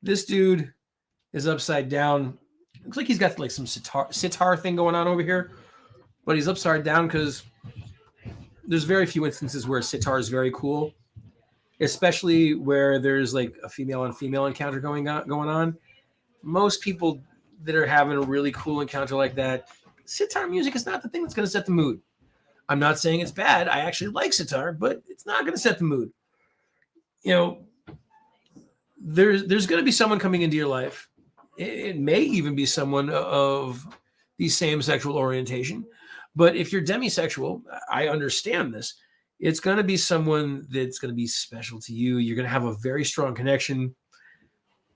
S2: This dude is upside down. Looks like he's got like some sitar thing going on over here, but he's upside down because there's very few instances where sitar is very cool, especially where there's like a female on female encounter going on. Most people that are having a really cool encounter like that, sitar music is not the thing that's going to set the mood. I'm not saying it's bad. I actually like sitar, but it's not going to set the mood. You know, there's going to be someone coming into your life. It may even be someone of the same sexual orientation, But if you're demisexual, I understand this. It's going to be someone that's going to be special to you. You're going to have a very strong connection.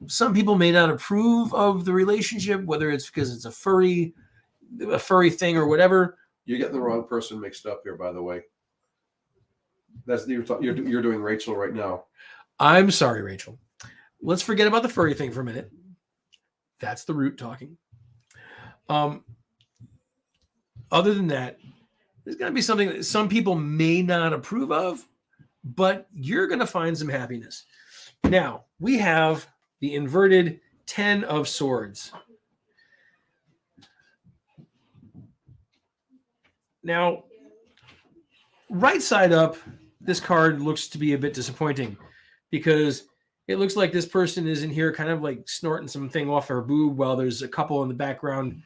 S2: Some people may not approve of the relationship, whether it's because it's a furry thing or whatever.
S3: You're getting the wrong person mixed up here, by the way. You're doing Rachel right now.
S2: I'm sorry, Rachel. Let's forget about the furry thing for a minute. That's the root talking. Other than that, there's going to be something that some people may not approve of, but you're going to find some happiness. Now, we have the inverted 10 of Swords. Now, right side up, this card looks to be a bit disappointing because it looks like this person is in here kind of like snorting something off her boob while there's a couple in the background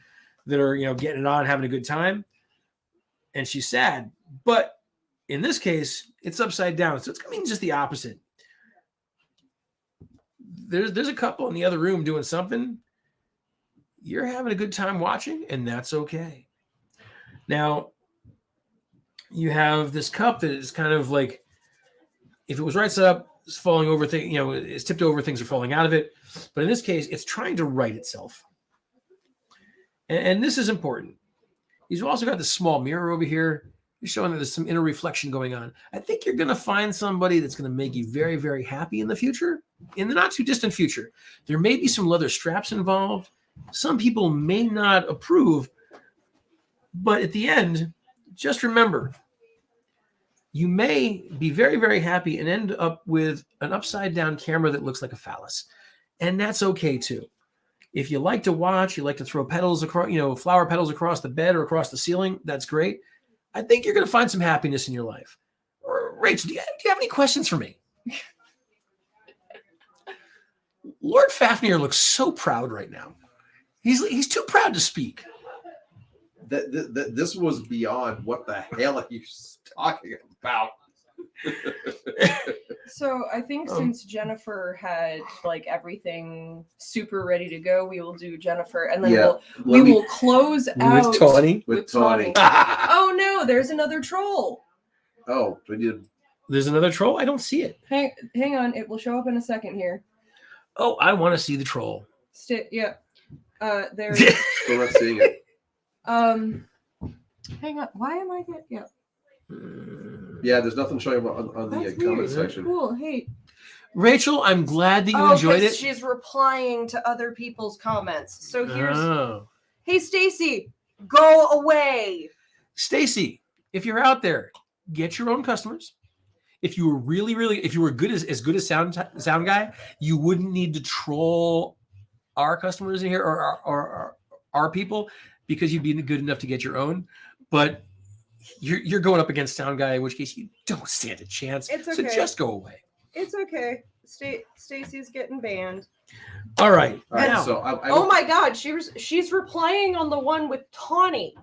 S2: that are, getting it on, having a good time. And she's sad. But in this case, it's upside down. So it's going to be just the opposite. There's a couple in the other room doing something. You're having a good time watching, and that's okay. Now, you have this cup that is kind of like, if it was right side up, it's falling over things, it's tipped over, things are falling out of it. But in this case, it's trying to right itself. And this is important. You've also got this small mirror over here. You're showing that there's some inner reflection going on. I think you're going to find somebody that's going to make you very, very happy in the future, in the not too distant future. There may be some leather straps involved. Some people may not approve, but at the end, just remember, you may be very, very happy and end up with an upside down camera that looks like a phallus. And that's okay too. If you like to watch, you like to throw petals across, flower petals across the bed or across the ceiling, that's great. I think you're going to find some happiness in your life. Rachel, do you have any questions for me? Lord Fafnir looks so proud right now. He's too proud to speak.
S3: This was beyond what the hell are you talking about?
S1: So I think since Jennifer had like everything super ready to go, we will do Jennifer, and then we will close out
S2: with Tawny.
S3: With Tawny.
S1: Oh no, there's another troll.
S3: Oh,
S2: There's another troll? I don't see it.
S1: Hang on, it will show up in a second here.
S2: Oh, I want to see the troll.
S1: Yeah. There.
S3: Still not seeing it.
S1: Hang on. Why am I getting? Yeah.
S3: Yeah, there's nothing showing up on the comment section.
S1: Cool. Hey,
S2: Rachel, I'm glad that you enjoyed it.
S1: She's replying to other people's comments. So here's. Hey, Stacy, go away.
S2: Stacy, if you're out there, get your own customers. If you were if you were as good as sound guy, you wouldn't need to troll our customers in here or our people, because you'd be good enough to get your own. But you're going up against sound guy, in which case you don't stand a chance.
S1: It's okay.
S2: So just go away.
S1: It's okay. Stacy's getting banned.
S2: All right.
S3: All right.
S2: Now,
S3: So
S1: oh my God, she's replying on the one with Tawny.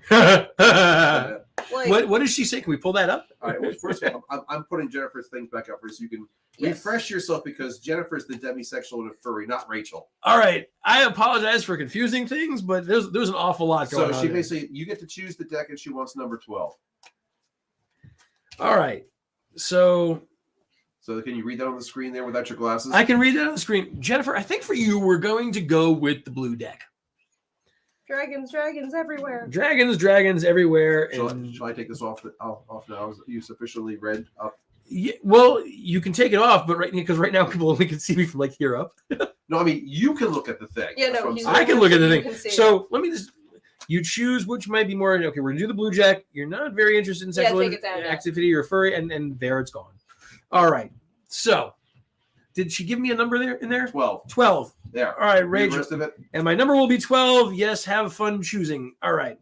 S2: What does she say? Can we pull that up?
S3: All right. Well, first of all, I'm putting Jennifer's things back up for so you can refresh yourself, because Jennifer's the demisexual and a furry, not Rachel.
S2: All right. I apologize for confusing things, but there's an awful lot going on.
S3: So she
S2: there.
S3: basically, you get to choose the deck, and she wants number 12.
S2: All right. So
S3: can you read that on the screen there without your glasses?
S2: I can read that on the screen. Jennifer, I think for you, we're going to go with the blue deck.
S1: Dragons everywhere.
S2: Dragons everywhere.
S3: Shall I take this off now? Is you sufficiently read up?
S2: Yeah, well, you can take it off, but because right now people only can see me from like here up.
S3: No, I mean, you can look at the thing.
S1: Yeah, no,
S2: I can look at the thing. So let me just, you choose which might be more. Okay, we're gonna do the blue jack. You're not very interested in sexual activity or furry, and there it's gone. All right. So, did she give me a number in there?
S3: 12.
S2: 12.
S3: There.
S2: All right,
S3: Read
S2: Rachel.
S3: the rest of it.
S2: And my number will be 12. Yes, have fun choosing. All right.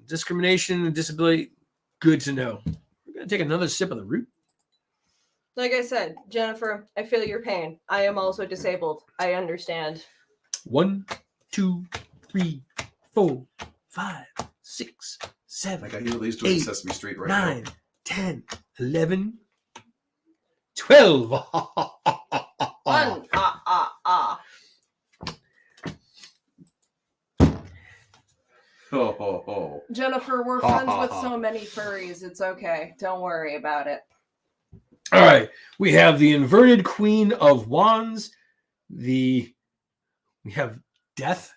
S2: Discrimination and disability. Good to know. We're going to take another sip of the root.
S1: Like I said, Jennifer, I feel your pain. I am also disabled. I understand.
S2: 1, 2, 3, 4, 5, 6, 7.
S3: Like I hear these doing
S2: 8,
S3: Sesame Street right
S2: 9,
S3: now.
S2: 10, 11, 12.
S1: 1.
S3: Ho, ho, ho.
S1: Jennifer, we're
S3: Ha,
S1: friends
S3: ha,
S1: with
S3: ha.
S1: so many furries. It's okay. Don't worry about it.
S2: All right. We have the inverted Queen of Wands. We have Death.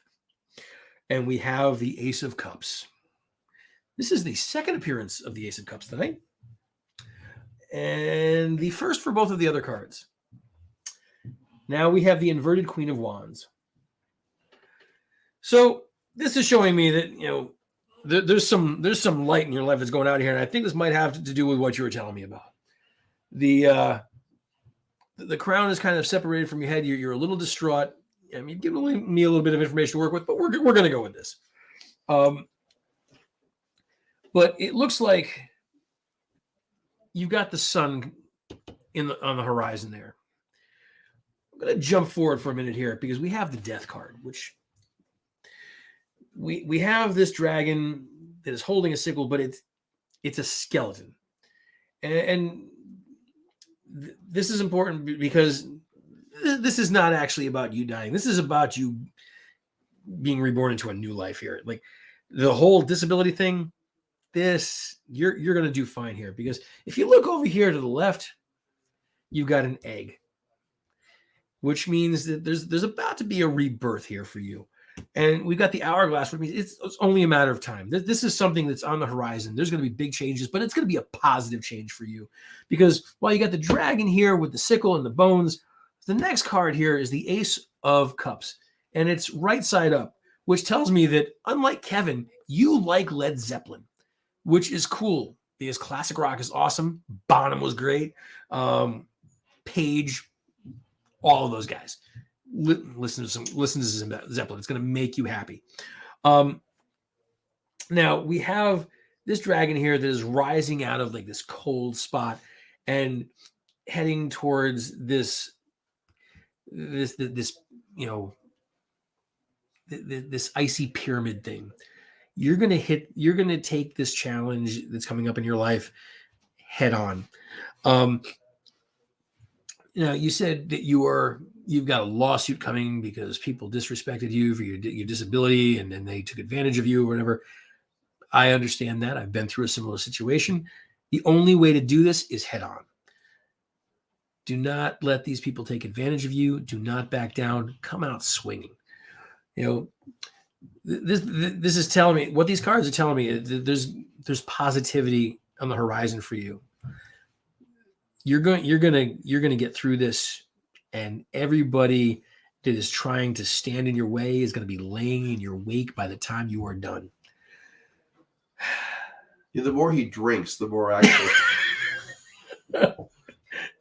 S2: And we have the Ace of Cups. This is the second appearance of the Ace of Cups tonight. And the first for both of the other cards. Now we have the inverted Queen of Wands. So this is showing me that, you know, there's some light in your life that's going out here. And I think this might have to do with what you were telling me about. The crown is kind of separated from your head. You're a little distraught. I mean, you've given me a little bit of information to work with, but we're going to go with this. But it looks like you've got the sun on the horizon there. I'm going to jump forward for a minute here because we have the Death card, which we have this dragon that is holding a sickle, but it's a skeleton, and this is important because this is not actually about you dying. This is about you being reborn into a new life here. Like the whole disability thing, you're going to do fine here, because if you look over here to the left, you've got an egg, which means that there's about to be a rebirth here for you. And we've got the hourglass, which means it's only a matter of time. This is something that's on the horizon. There's going to be big changes, but it's going to be a positive change for you, because while you got the dragon here with the sickle and the bones, the next card here is the Ace of Cups, and it's right side up, which tells me that, unlike Kevin, you like Led Zeppelin, which is cool because classic rock is awesome. Bonham was great. Page, all of those guys. Listen to Zeppelin. It's going to make you happy. Now we have this dragon here that is rising out of like this cold spot and heading towards this icy pyramid thing. You're going to take this challenge that's coming up in your life head on. You said that you've got a lawsuit coming because people disrespected you for your disability, and then they took advantage of you or whatever. I understand that. I've been through a similar situation. The only way to do this is head on. Do not let these people take advantage of you. Do not back down. Come out swinging. This is telling me, what these cards are telling me, there's positivity on the horizon for you. You're going to get through this, and everybody that is trying to stand in your way is going to be laying in your wake by the time you are done.
S3: Yeah, the more he drinks, the more actually.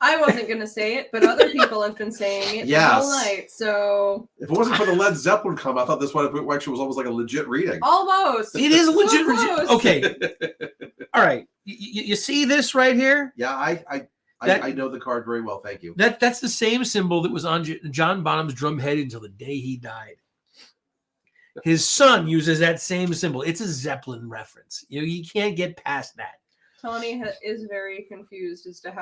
S1: I wasn't going to say it, but other people have been saying it the whole night. So
S3: if it wasn't for the Led Zeppelin comment, I thought this one actually was almost like a legit reading.
S1: Almost.
S2: It is a legit.
S1: Close.
S2: Okay. All right. You see this right here?
S3: Yeah, I know the card very well. Thank you.
S2: That's the same symbol that was on John Bonham's drum head until the day he died. His son uses that same symbol. It's a Zeppelin reference. You can't get past that.
S1: Tony is very confused as to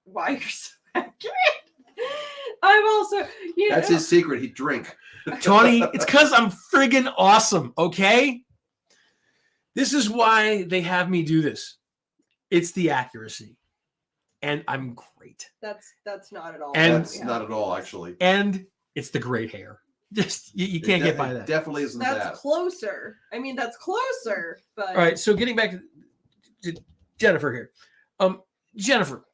S1: why you're so accurate. I'm also,
S3: That's his secret. He drink.
S2: Tony, it's because I'm friggin' awesome, okay? This is why they have me do this. It's the accuracy. And I'm great.
S1: That's not at all.
S2: And
S3: that's not at all, actually.
S2: And it's the great hair. Just you can't get by that.
S3: Definitely isn't that.
S1: That's closer. I mean, that's closer. But
S2: all right. So getting back to Jennifer here. Jennifer,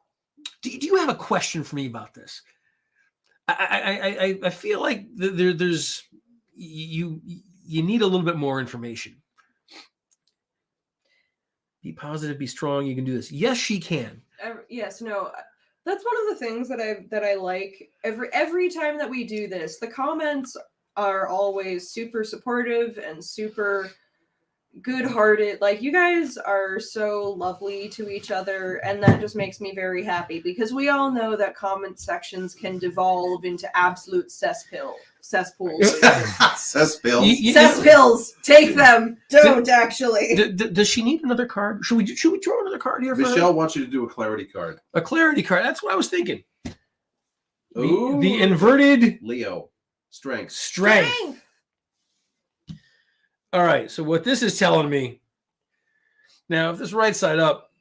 S2: do you have a question for me about this? I feel like there's you need a little bit more information. Be positive, be strong. You can do this. Yes, she can.
S1: Yes, no. That's one of the things that I like. Every time that we do this, the comments are always super supportive and super good-hearted. Like, you guys are so lovely to each other, and that just makes me very happy, because we all know that comment sections can devolve into absolute cesspools.
S3: Cesspills.
S1: Cesspills. Take them. Don't actually.
S2: Does she need another card? Should we draw another card here?
S3: Michelle wants you to do a clarity card.
S2: A clarity card. That's what I was thinking.
S3: Ooh.
S2: The inverted
S3: Leo. Strength.
S2: All right. So what this is telling me now, if this right side up,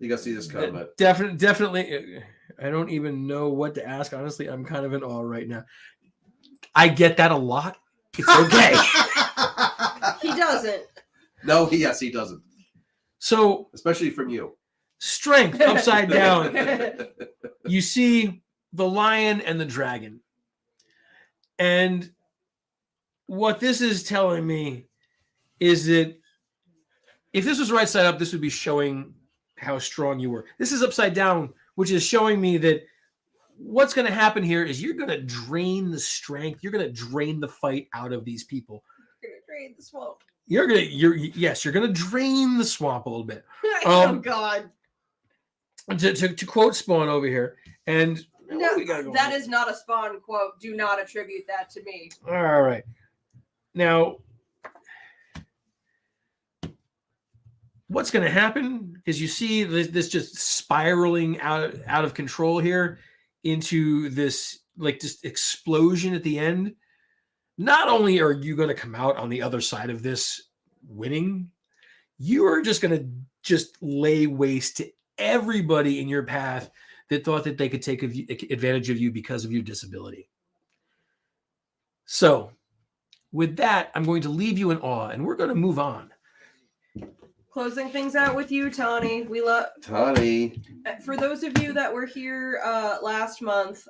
S3: You got to see this comment.
S2: definitely. I don't even know what to ask. Honestly, I'm kind of in awe right now. I get that a lot. It's okay.
S1: He doesn't.
S3: No, yes, he doesn't.
S2: So,
S3: especially from you.
S2: Strength upside down. You see the lion and the dragon. And what this is telling me is that if this was right side up, this would be showing how strong you were. This is upside down, which is showing me that what's going to happen here is you're going to drain the strength. You're going to drain the fight out of these people.
S1: You're going to drain the swamp.
S2: You're going to drain the swamp a little bit.
S1: Oh, God.
S2: To quote Spawn over here, and
S1: no, that is not a Spawn quote. Do not attribute that to me.
S2: All right. Now, what's going to happen? Because you see this just spiraling out of control here into this like just explosion at the end. Not only are you going to come out on the other side of this winning, you are just going to just lay waste to everybody in your path that thought that they could take advantage of you because of your disability. So with that, I'm going to leave you in awe and we're going to move on.
S1: Closing things out with you, Tawny. We love
S3: Tawny.
S1: For those of you that were here last month,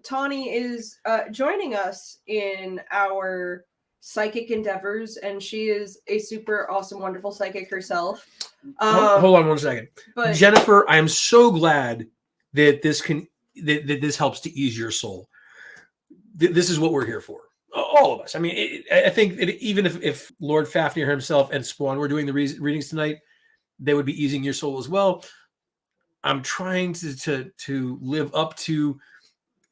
S1: Tawny is joining us in our psychic endeavors, and she is a super awesome, wonderful psychic herself.
S2: Hold on 1 second.
S1: But
S2: Jennifer, I am so glad that this helps to ease your soul. This is what we're here for. All of us. I mean, I think that even if Lord Fafnir himself and Spawn were doing the readings tonight, they would be easing your soul as well. I'm trying to live up to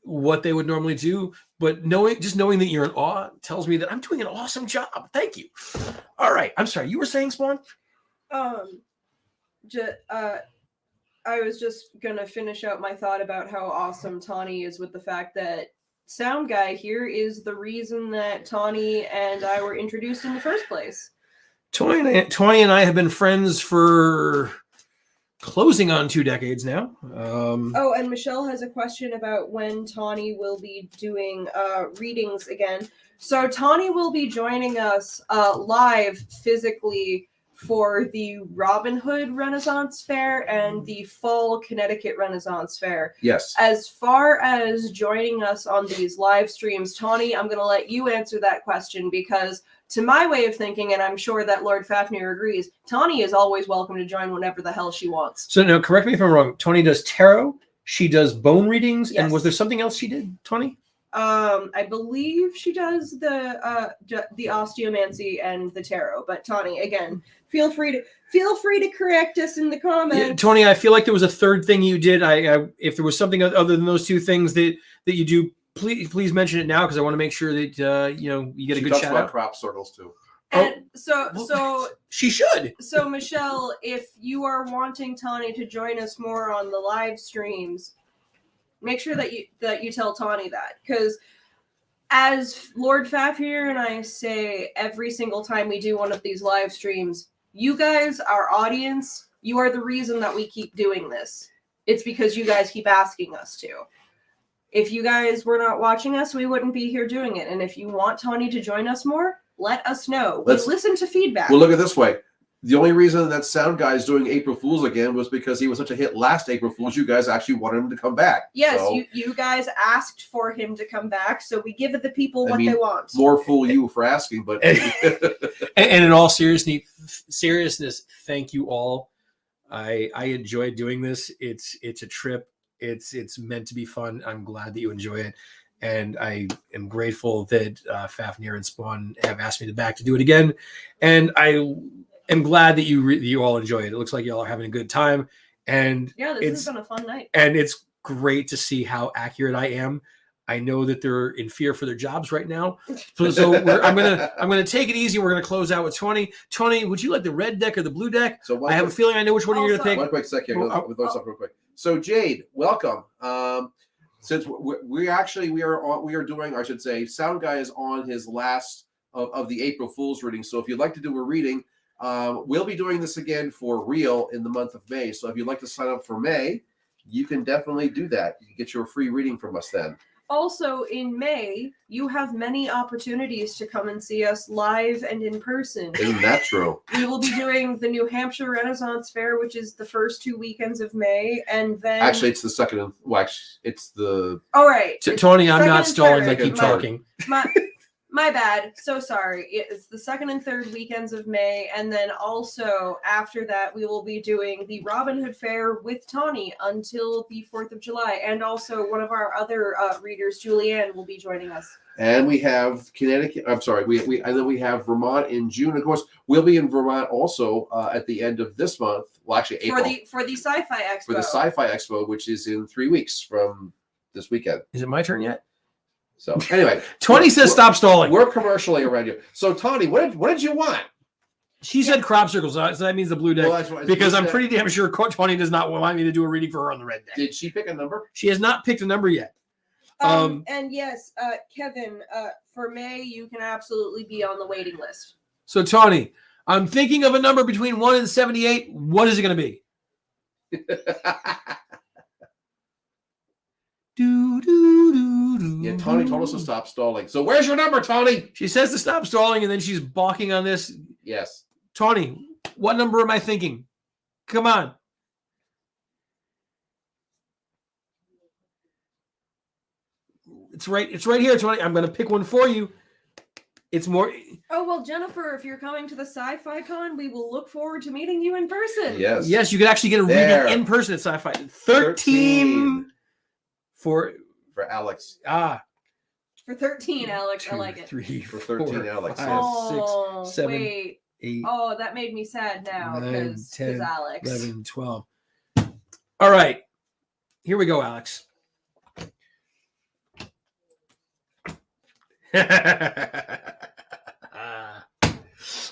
S2: what they would normally do, but knowing that you're in awe tells me that I'm doing an awesome job. Thank you. All right. I'm sorry. You were saying, Spawn?
S1: I was just gonna finish out my thought about how awesome Tawny is with the fact that Sound Guy here is the reason that Tawny and I were introduced in the first place.
S2: Tawny and I have been friends for closing on 2 decades now.
S1: Oh, and Michelle has a question about when Tawny will be doing readings again. So Tawny will be joining us live physically for the Robin Hood Renaissance Fair and the Fall Connecticut Renaissance Fair.
S3: Yes.
S1: As far as joining us on these live streams, Tawny, I'm going to let you answer that question because to my way of thinking, and I'm sure that Lord Fafnir agrees, Tawny is always welcome to join whenever the hell she wants.
S2: So now, correct me if I'm wrong. Tawny does tarot. She does bone readings.
S1: Yes.
S2: And was there something else she did, Tawny?
S1: I believe she does the osteomancy and the tarot. But Tawny, again, feel free to correct us in the comments.
S2: Yeah, Tawny, I feel like there was a third thing you did. I if there was something other than those 2 things that you do, please mention it now because I want to make sure that you get a good shout out. She talks about
S3: crop circles too.
S1: And so
S2: she should.
S1: So Michelle, if you are wanting Tawny to join us more on the live streams, make sure that you tell Tawny that, because as Lord Fafnir and I say every single time we do one of these live streams, you guys, our audience, you are the reason that we keep doing this. It's because you guys keep asking us to. If you guys were not watching us, we wouldn't be here doing it. And if you want Tawny to join us more, let us know. We listen to feedback.
S3: Well, look at it this way. The only reason that Sound Guy is doing April Fool's again was because he was such a hit last April Fool's. You guys actually wanted him to come back.
S1: Yes, so, you guys asked for him to come back, so we give the people what they want.
S3: More fool you for asking, but
S2: and in all seriousness, thank you all. I enjoy doing this. It's a trip. It's meant to be fun. I'm glad that you enjoy it, and I am grateful that Fafnir and Spawn have asked me back to do it again, and I'm glad that you all enjoy it. It looks like y'all are having a good time, and
S1: yeah, this has been a fun night.
S2: And it's great to see how accurate I am. I know that they're in fear for their jobs right now, so I'm gonna take it easy. We're gonna close out with Tawny. Tawny, would you like the red deck or the blue deck?
S3: So
S2: I have a feeling I know which one you're gonna take.
S3: One quick second, real quick. So Jade, welcome. Since we are doing, I should say, Sound Guy is on his last of the April Fool's reading. So if you'd like to do a reading, we'll be doing this again for real in the month of May. So if you'd like to sign up for May, you can definitely do that. You can get your free reading from us then.
S1: Also, in May, you have many opportunities to come and see us live and in person.
S3: Isn't that true?
S1: We will be doing the New Hampshire Renaissance Fair, which is the first 2 weekends of May, and then
S3: Actually, it's the second. Well, actually, it's the.
S1: all right,
S2: Tony, I'm
S1: second
S2: not
S1: and
S2: stalling. I
S1: third.
S2: keep talking.
S1: My bad. So sorry. It's the second and third weekends of May. And then also after that, we will be doing the Robin Hood Fair with Tawny until the 4th of July. And also one of our other readers, Julianne, will be joining us.
S3: And we have Connecticut. I'm sorry. And then we have Vermont in June. Of course, we'll be in Vermont also at the end of this month. Well, actually, April.
S1: For the Sci-Fi Expo.
S3: For the Sci-Fi Expo, which is in 3 weeks from this weekend.
S2: Is it my turn yet?
S3: So anyway,
S2: Tony says stop stalling.
S3: We're commercially around you. So Tawny, what did you want?
S2: She said crop circles, so that means the blue deck.
S3: Well,
S2: because I'm pretty damn sure Tawny does not want me to do a reading for her on the red deck.
S3: Did she pick a number?
S2: She has not picked a number yet.
S1: And yes, Kevin, for May, you can absolutely be on the waiting list.
S2: So Tawny, I'm thinking of a number between 1 and 78. What is it going to be?
S3: Yeah, Tawny told us to stop stalling. So where's your number, Tawny?
S2: She says to stop stalling, and then she's balking on this.
S3: Yes.
S2: Tawny, what number am I thinking? Come on. It's right here, Tawny. I'm going to pick one for you. It's more.
S1: Oh, well, Jennifer, if you're coming to the Sci-Fi Con, we will look forward to meeting you in person.
S3: Yes.
S2: Yes, you could actually get a reading in person at Sci-Fi. 13 for
S3: Alex.
S1: For 13, Alex.
S2: 2,
S1: I like it.
S2: 3,
S3: For 13,
S2: 4,
S3: Alex.
S1: 5, 6, 7,
S2: wait. 8.
S1: Oh, that made me sad now
S2: 9,
S1: because
S2: 10,
S1: Alex.
S2: 11, 12. All right. Here we go, Alex.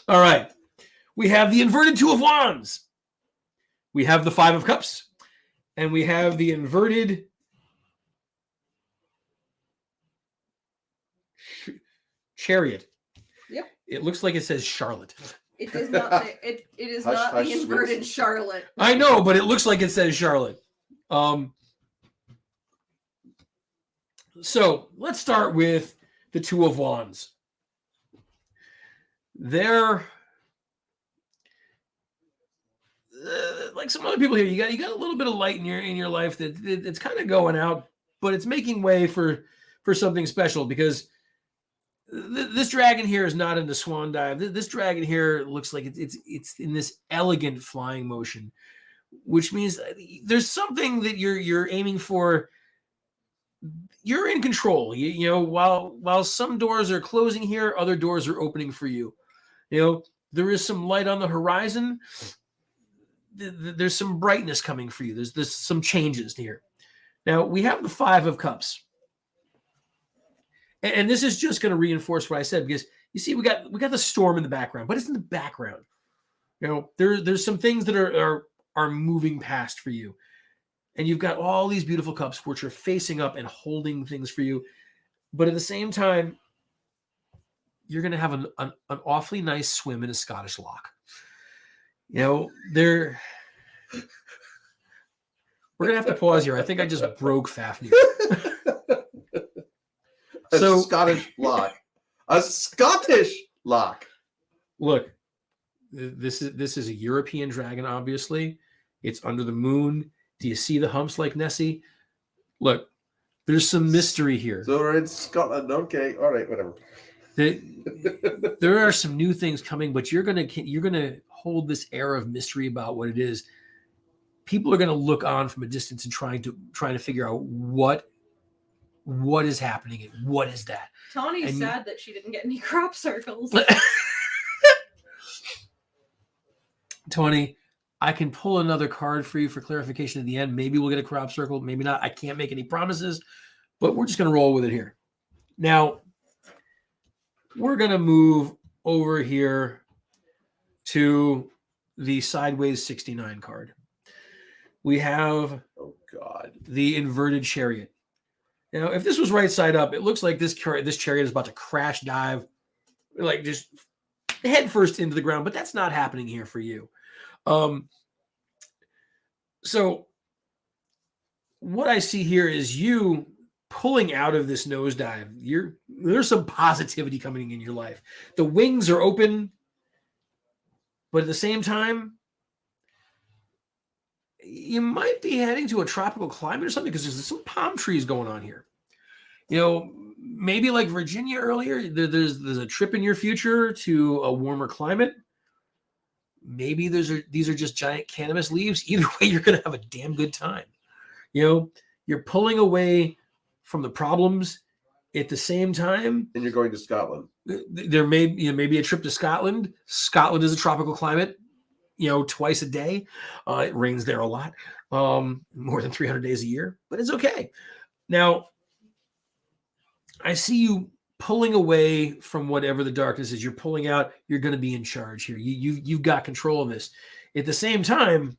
S2: All right. We have the inverted 2 of Wands. We have the 5 of Cups. And we have the inverted Chariot.
S1: Yep.
S2: It looks like it says Charlotte.
S1: It does not say it. It is
S3: Hush,
S1: not
S3: hush,
S1: the inverted
S3: sweets.
S1: Charlotte.
S2: I know, but it looks like it says Charlotte. So let's start with the 2 of Wands. They're like some other people here. You got a little bit of light in your life that it's kind of going out, but it's making way for something special because this dragon here is not in the swan dive. This dragon here looks like it's in this elegant flying motion, which means there's something that you're aiming for. You're in control. You know, while some doors are closing here, other doors are opening for you. You know, there is some light on the horizon. There's some brightness coming for you. There's some changes here. Now we have the 5 of Cups. And this is just going to reinforce what I said because you see, we got the storm in the background, but it's in the background. You know, there's some things that are moving past for you, and you've got all these beautiful cups which are facing up and holding things for you, but at the same time, you're going to have an awfully nice swim in a Scottish loch. You know, we're going to have to pause here. I think I just broke Fafnir.
S3: A Scottish loch. A Scottish loch.
S2: Look, this is a European dragon, obviously. It's under the moon. Do you see the humps like Nessie? Look, there's some mystery here.
S3: So we're in Scotland. Okay. All right, whatever.
S2: There are some new things coming, but you're gonna hold this air of mystery about what it is. People are gonna look on from a distance and trying to figure out what is happening and what is that.
S1: Tawny's sad that she didn't get any crop circles.
S2: Tawny, I can pull another card for you for clarification at the end. Maybe we'll get a crop circle, maybe not. I can't make any promises, but we're just gonna roll with it here. Now, we're gonna move over here to the sideways 69 card. We have the inverted Chariot. Now, if this was right side up, it looks like this chariot is about to crash dive like just head first into the ground, but that's not happening here for you. So what I see here is you pulling out of this nosedive. There's some positivity coming in your life. The wings are open, but at the same time, you might be heading to a tropical climate or something because there's some palm trees going on here. You know, maybe like Virginia earlier, there's a trip in your future to a warmer climate. Maybe these are just giant cannabis leaves. Either way, you're going to have a damn good time. You know, you're pulling away from the problems at the same time.
S3: And you're going to Scotland.
S2: There may be a trip to Scotland. Scotland is a tropical climate. You know, twice a day. It rains there a lot, more than 300 days a year, but it's okay. Now, I see you pulling away from whatever the darkness is. You're pulling out. You're going to be in charge here. You've got control of this. At the same time,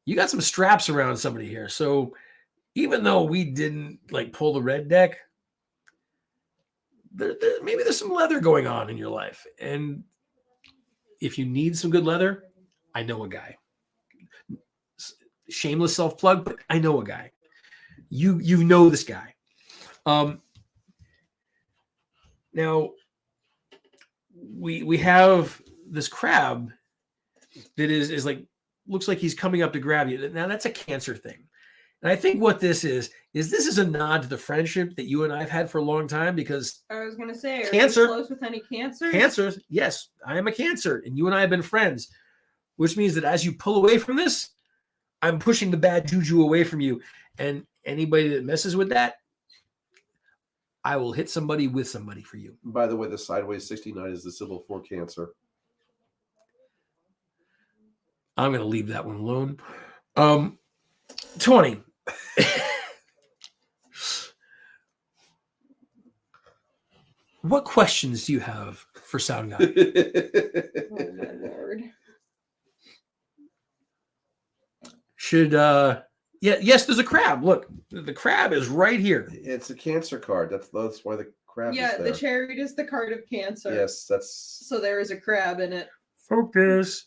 S2: you got some straps around somebody here. So even though we didn't like pull the red deck, maybe there's some leather going on in your life. And if you need some good leather, I know a guy. Shameless self-plug, but I know a guy. You know this guy. Now we have this crab that is like looks like he's coming up to grab you. Now that's a Cancer thing. And I think what this is a nod to the friendship that you and I've had for a long time, because
S1: I was going to say, are
S2: Cancer,
S1: you close with any Cancers?
S2: Cancers, yes, I am a Cancer, and you and I have been friends, which means that as you pull away from this, I'm pushing the bad juju away from you. And anybody that messes with that, I will hit somebody with somebody for you.
S3: By the way, the sideways 69 is the symbol for Cancer.
S2: I'm going to leave that one alone. 20. What questions do you have for Sound Guy?
S1: Oh my lord.
S2: Yes, there's a crab. Look, the crab is right here.
S3: It's a Cancer card. That's why the crab is there.
S1: The chariot is the card of Cancer.
S3: Yes, that's...
S1: So there is a crab in it.
S2: Focus.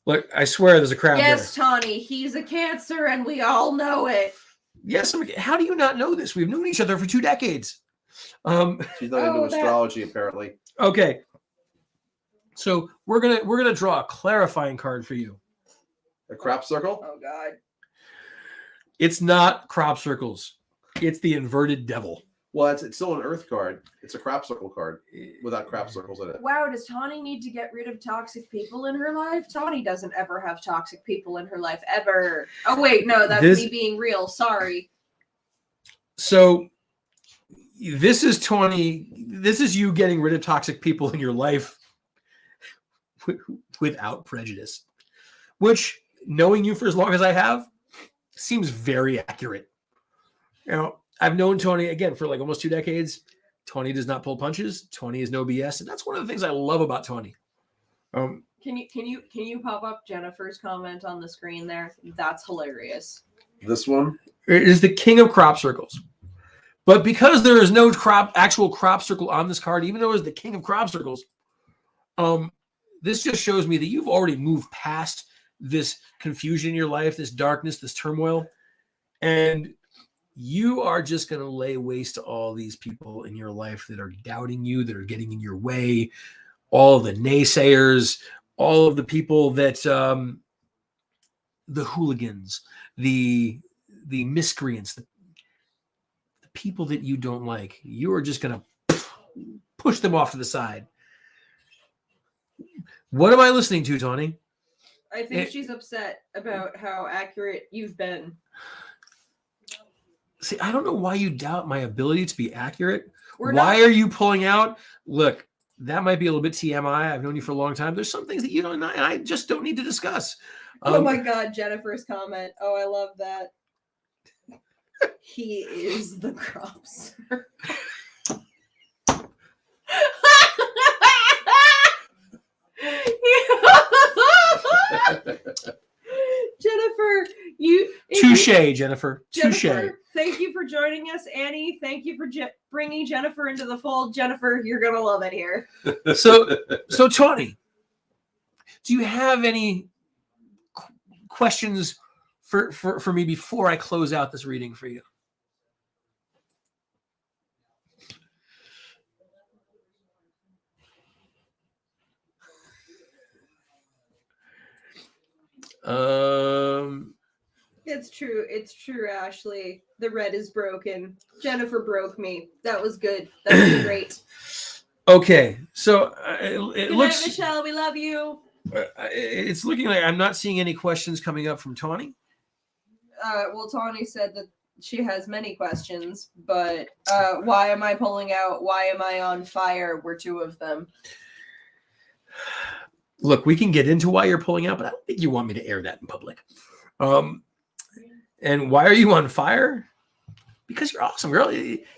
S2: Look, I swear there's a crab there.
S1: Yes, Tawny, he's a Cancer and we all know it.
S2: Yes, how do you not know this? We've known each other for 2 decades.
S3: She's not into astrology, apparently.
S2: Okay. So we're gonna draw a clarifying card for you.
S3: A crop circle?
S1: Oh God.
S2: It's not crop circles. It's the inverted devil.
S3: Well, it's still an earth card. It's a crop circle card without crop circles in it.
S1: Wow, does Tawny need to get rid of toxic people in her life? Tawny doesn't ever have toxic people in her life, ever. Oh, wait, no, that's me being real. Sorry.
S2: So this is Tawny. This is you getting rid of toxic people in your life without prejudice, which, knowing you for as long as I have, seems very accurate. You know, I've known Tawny again for like almost 2 decades. Tawny does not pull punches. Tawny is no BS, and that's one of the things I love about Tawny.
S1: Can you pop up Jennifer's comment on the screen there? That's hilarious.
S3: This one?
S2: It is the king of crop circles. But because there is no actual crop circle on this card, even though it's the king of crop circles, this just shows me that you've already moved past this confusion in your life, this darkness, this turmoil, and you are just going to lay waste to all these people in your life that are doubting you, that are getting in your way, all the naysayers, all of the people that, the hooligans, the miscreants, the people that you don't like. You are just going to push them off to the side. What am I listening to, Tawny?
S1: I think she's upset about how accurate you've been.
S2: See, I don't know why you doubt my ability to be accurate. Why are you pulling out? Look, that might be a little bit TMI. I've known you for a long time. There's some things that you don't know, and I just don't need to discuss.
S1: Oh my God, Jennifer's comment. Oh, I love that. He is the crop circle. Jennifer,
S2: touche. Touche, Jennifer. Touche.
S1: Jennifer, thank you for joining us. Annie, thank you for bringing Jennifer into the fold. Jennifer, you're going to love it here.
S2: So Tawny, do you have any questions for me before I close out this reading for you?
S1: It's true, Ashley. The red is broken. Jennifer broke me. That was good. That was great.
S2: Okay, so it
S1: Good
S2: looks,
S1: night, Michelle. We love you.
S2: It's looking like I'm not seeing any questions coming up from Tawny.
S1: Well, Tawny said that she has many questions, but why am I pulling out? Why am I on fire? Were two of them.
S2: Look, we can get into why you're pulling out, but I don't think you want me to air that in public. And why are you on fire? Because you're awesome, girl.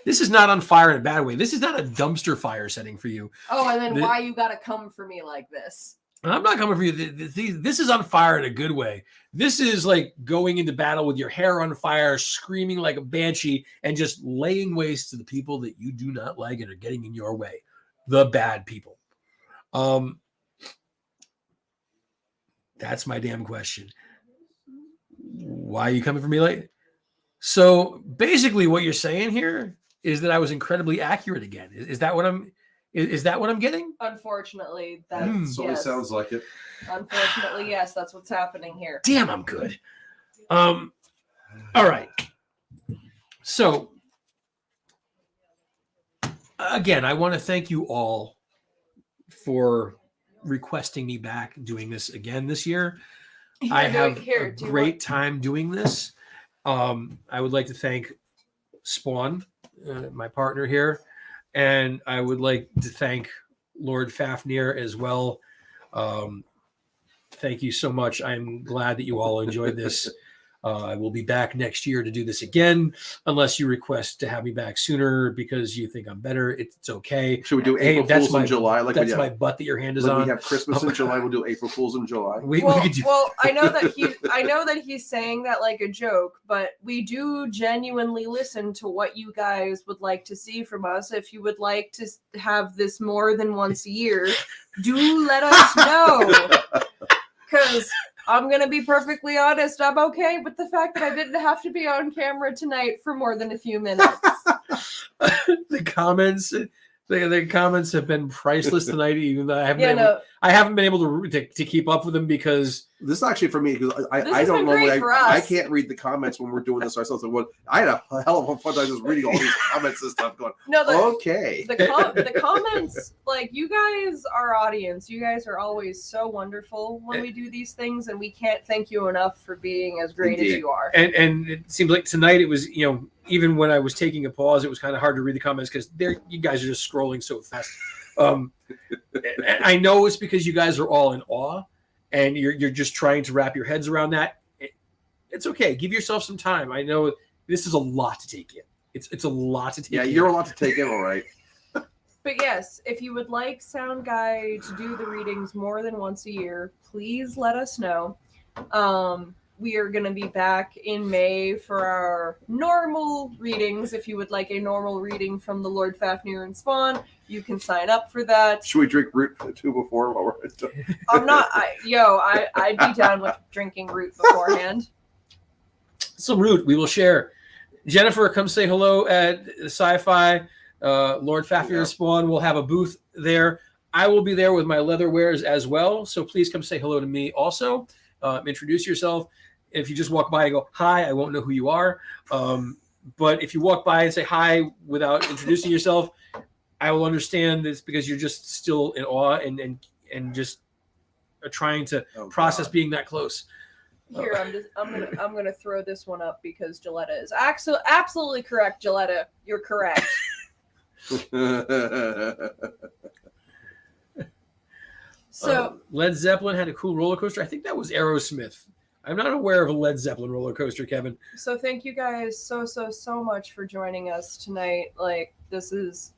S2: This is not on fire in a bad way. This is not a dumpster fire setting for you.
S1: Oh, and then why you gotta come for me like this?
S2: I'm not coming for you. This is on fire in a good way. This is like going into battle with your hair on fire, screaming like a banshee, and just laying waste to the people that you do not like and are getting in your way. The bad people. That's my damn question. Why are you coming for me late? So basically what you're saying here is that I was incredibly accurate again. Is that what I'm getting?
S1: Unfortunately, that's
S3: Certainly sounds like it.
S1: Unfortunately, yes, that's what's happening here.
S2: Damn, I'm good. All right. So again, I want to thank you all for requesting me back doing this again this year. I have a great time doing this. I would like to thank Spawn, my partner here, and I would like to thank Lord Fafnir as well. Thank you so much. I'm glad that you all enjoyed this. I will be back next year to do this again, unless you request to have me back sooner because you think I'm better. It's okay.
S3: Should we do April Fools in July?
S2: That's my butt that your hand is on.
S3: We have Christmas in July. We'll do April Fools in July.
S1: Well, I know that he's saying that like a joke, but we do genuinely listen to what you guys would like to see from us. If you would like to have this more than once a year, do let us know. Because I'm going to be perfectly honest. I'm okay with the fact that I didn't have to be on camera tonight for more than a few minutes.
S2: The comments have been priceless tonight, even though I haven't been able to keep up with them because
S3: this is actually for me because I don't know. I can't read the comments when we're doing this ourselves. So I had a hell of a fun time just reading all these comments and stuff. Going, okay.
S1: The comments, like you guys, our audience, you guys are always so wonderful when we do these things, and we can't thank you enough for being as great as you are.
S2: And it seems like tonight it was, even when I was taking a pause, it was kind of hard to read the comments because you guys are just scrolling so fast. I know it's because you guys are all in awe and you're just trying to wrap your heads around that. It's okay. Give yourself some time. I know this is a lot to take in. It's a lot to take in.
S3: Yeah, you're a lot to take in, all right.
S1: But yes, if you would like Sound Guy to do the readings more than once a year, please let us know. We are going to be back in May for our normal readings. If you would like a normal reading from the Lord Fafnir and Spawn, you can sign up for that.
S3: Should we drink root too before while we're
S1: I'm not. I'd be down with drinking root beforehand.
S2: Some root we will share. Jennifer, come say hello at Sci-Fi. Lord Fafnir and Spawn will have a booth there. I will be there with my leather wares as well. So please come say hello to me also. Introduce yourself. If you just walk by and go, hi, I won't know who you are. But if you walk by and say hi without introducing yourself, I will understand this because you're just still in awe and just are trying to process being that close.
S1: Here, I'm gonna throw this one up because Gilletta is absolutely correct. Gilletta, you're correct. So
S2: Led Zeppelin had a cool roller coaster. I think that was Aerosmith. I'm not aware of a Led Zeppelin roller coaster, Kevin.
S1: So thank you guys so much for joining us tonight. Like, this is,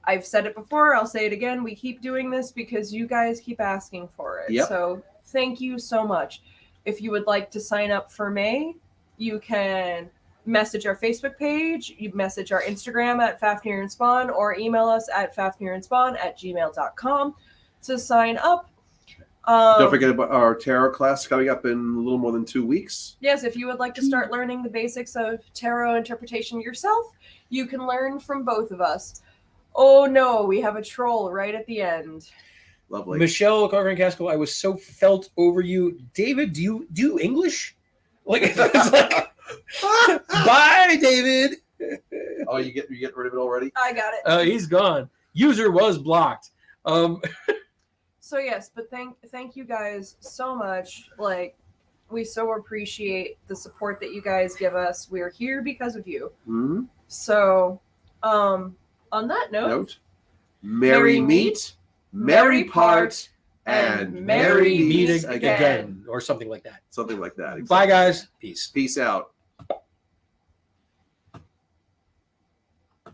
S1: I've said it before, I'll say it again. We keep doing this because you guys keep asking for it.
S3: Yep.
S1: So thank you so much. If you would like to sign up for May, you can message our Facebook page, you message our Instagram at Fafnir and Spawn, or email us at fafnirandspawn@gmail.com to sign up.
S3: Don't forget about our tarot class coming up in a little more than 2 weeks.
S1: Yes, if you would like to start learning the basics of tarot interpretation yourself, you can learn from both of us. Oh no, we have a troll right at the end.
S3: Lovely.
S2: Michelle Cochran Casco, I was so felt over you. David, do you do English? Like, it's like bye, David.
S3: Oh, you get rid of it already?
S1: I got it.
S2: He's gone. User was blocked.
S1: So yes, but thank you guys so much. Like, we so appreciate the support that you guys give us. We're here because of you.
S3: Mm-hmm.
S1: So, on that note,
S3: merry meet, merry part, and merry
S2: Meet
S3: meet
S2: again, or something like that.
S3: Something like that.
S2: Bye, guys. Peace.
S3: Peace out.